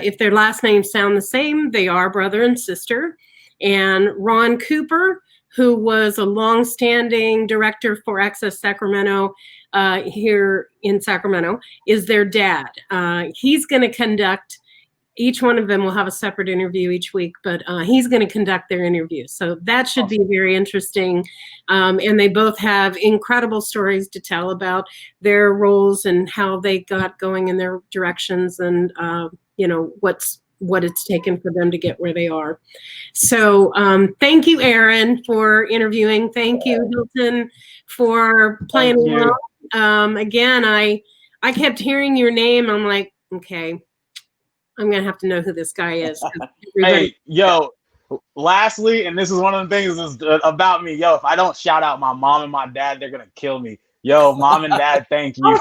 If their last names sound the same, they are brother and sister. And Ron Cooper, who was a longstanding director for Access Sacramento here in Sacramento, is their dad. He's going to conduct, each one of them will have a separate interview each week, but he's going to conduct their interview. So that should be very interesting. And they both have incredible stories to tell about their roles and how they got going in their directions, and what it's taken for them to get where they are. So thank you, Aaron, for interviewing. Thank you, Hilton, for playing along. Again, I kept hearing your name. I'm like, okay, I'm going to have to know who this guy is. Hey, yo, lastly, and this is one of the things is about me, yo, if I don't shout out my mom and my dad, they're going to kill me. Yo, mom and dad, thank you.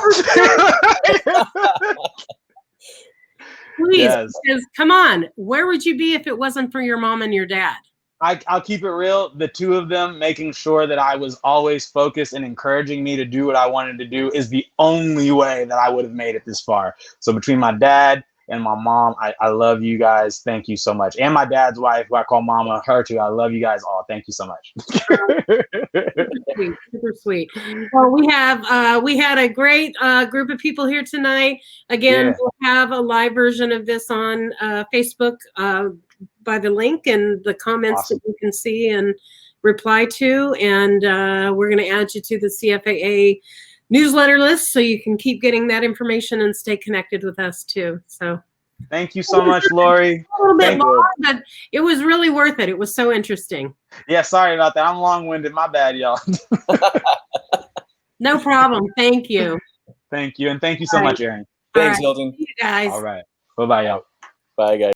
Please, yes. Because come on, where would you be if it wasn't for your mom and your dad? I'll keep it real. The two of them making sure that I was always focused and encouraging me to do what I wanted to do is the only way that I would have made it this far. So between my dad and my mom, I love you guys. Thank you so much. And my dad's wife, who I call Mama, her too. I love you guys all. Thank you so much. Super sweet. Well, we had a great group of people here tonight. Again, we'll have a live version of this on Facebook by the link and the comments that you can see and reply to. And we're going to add you to the CFAA newsletter list so you can keep getting that information and stay connected with us too. So thank you so much, Lori. A little bit long, but it was really worth it. It was so interesting. Yeah, sorry about that. I'm long-winded. My bad, y'all. No problem. Thank you. Thank you. And thank you so much, Aaron. Thanks, Hilton. See you guys. All right. Bye-bye, y'all. Bye, guys.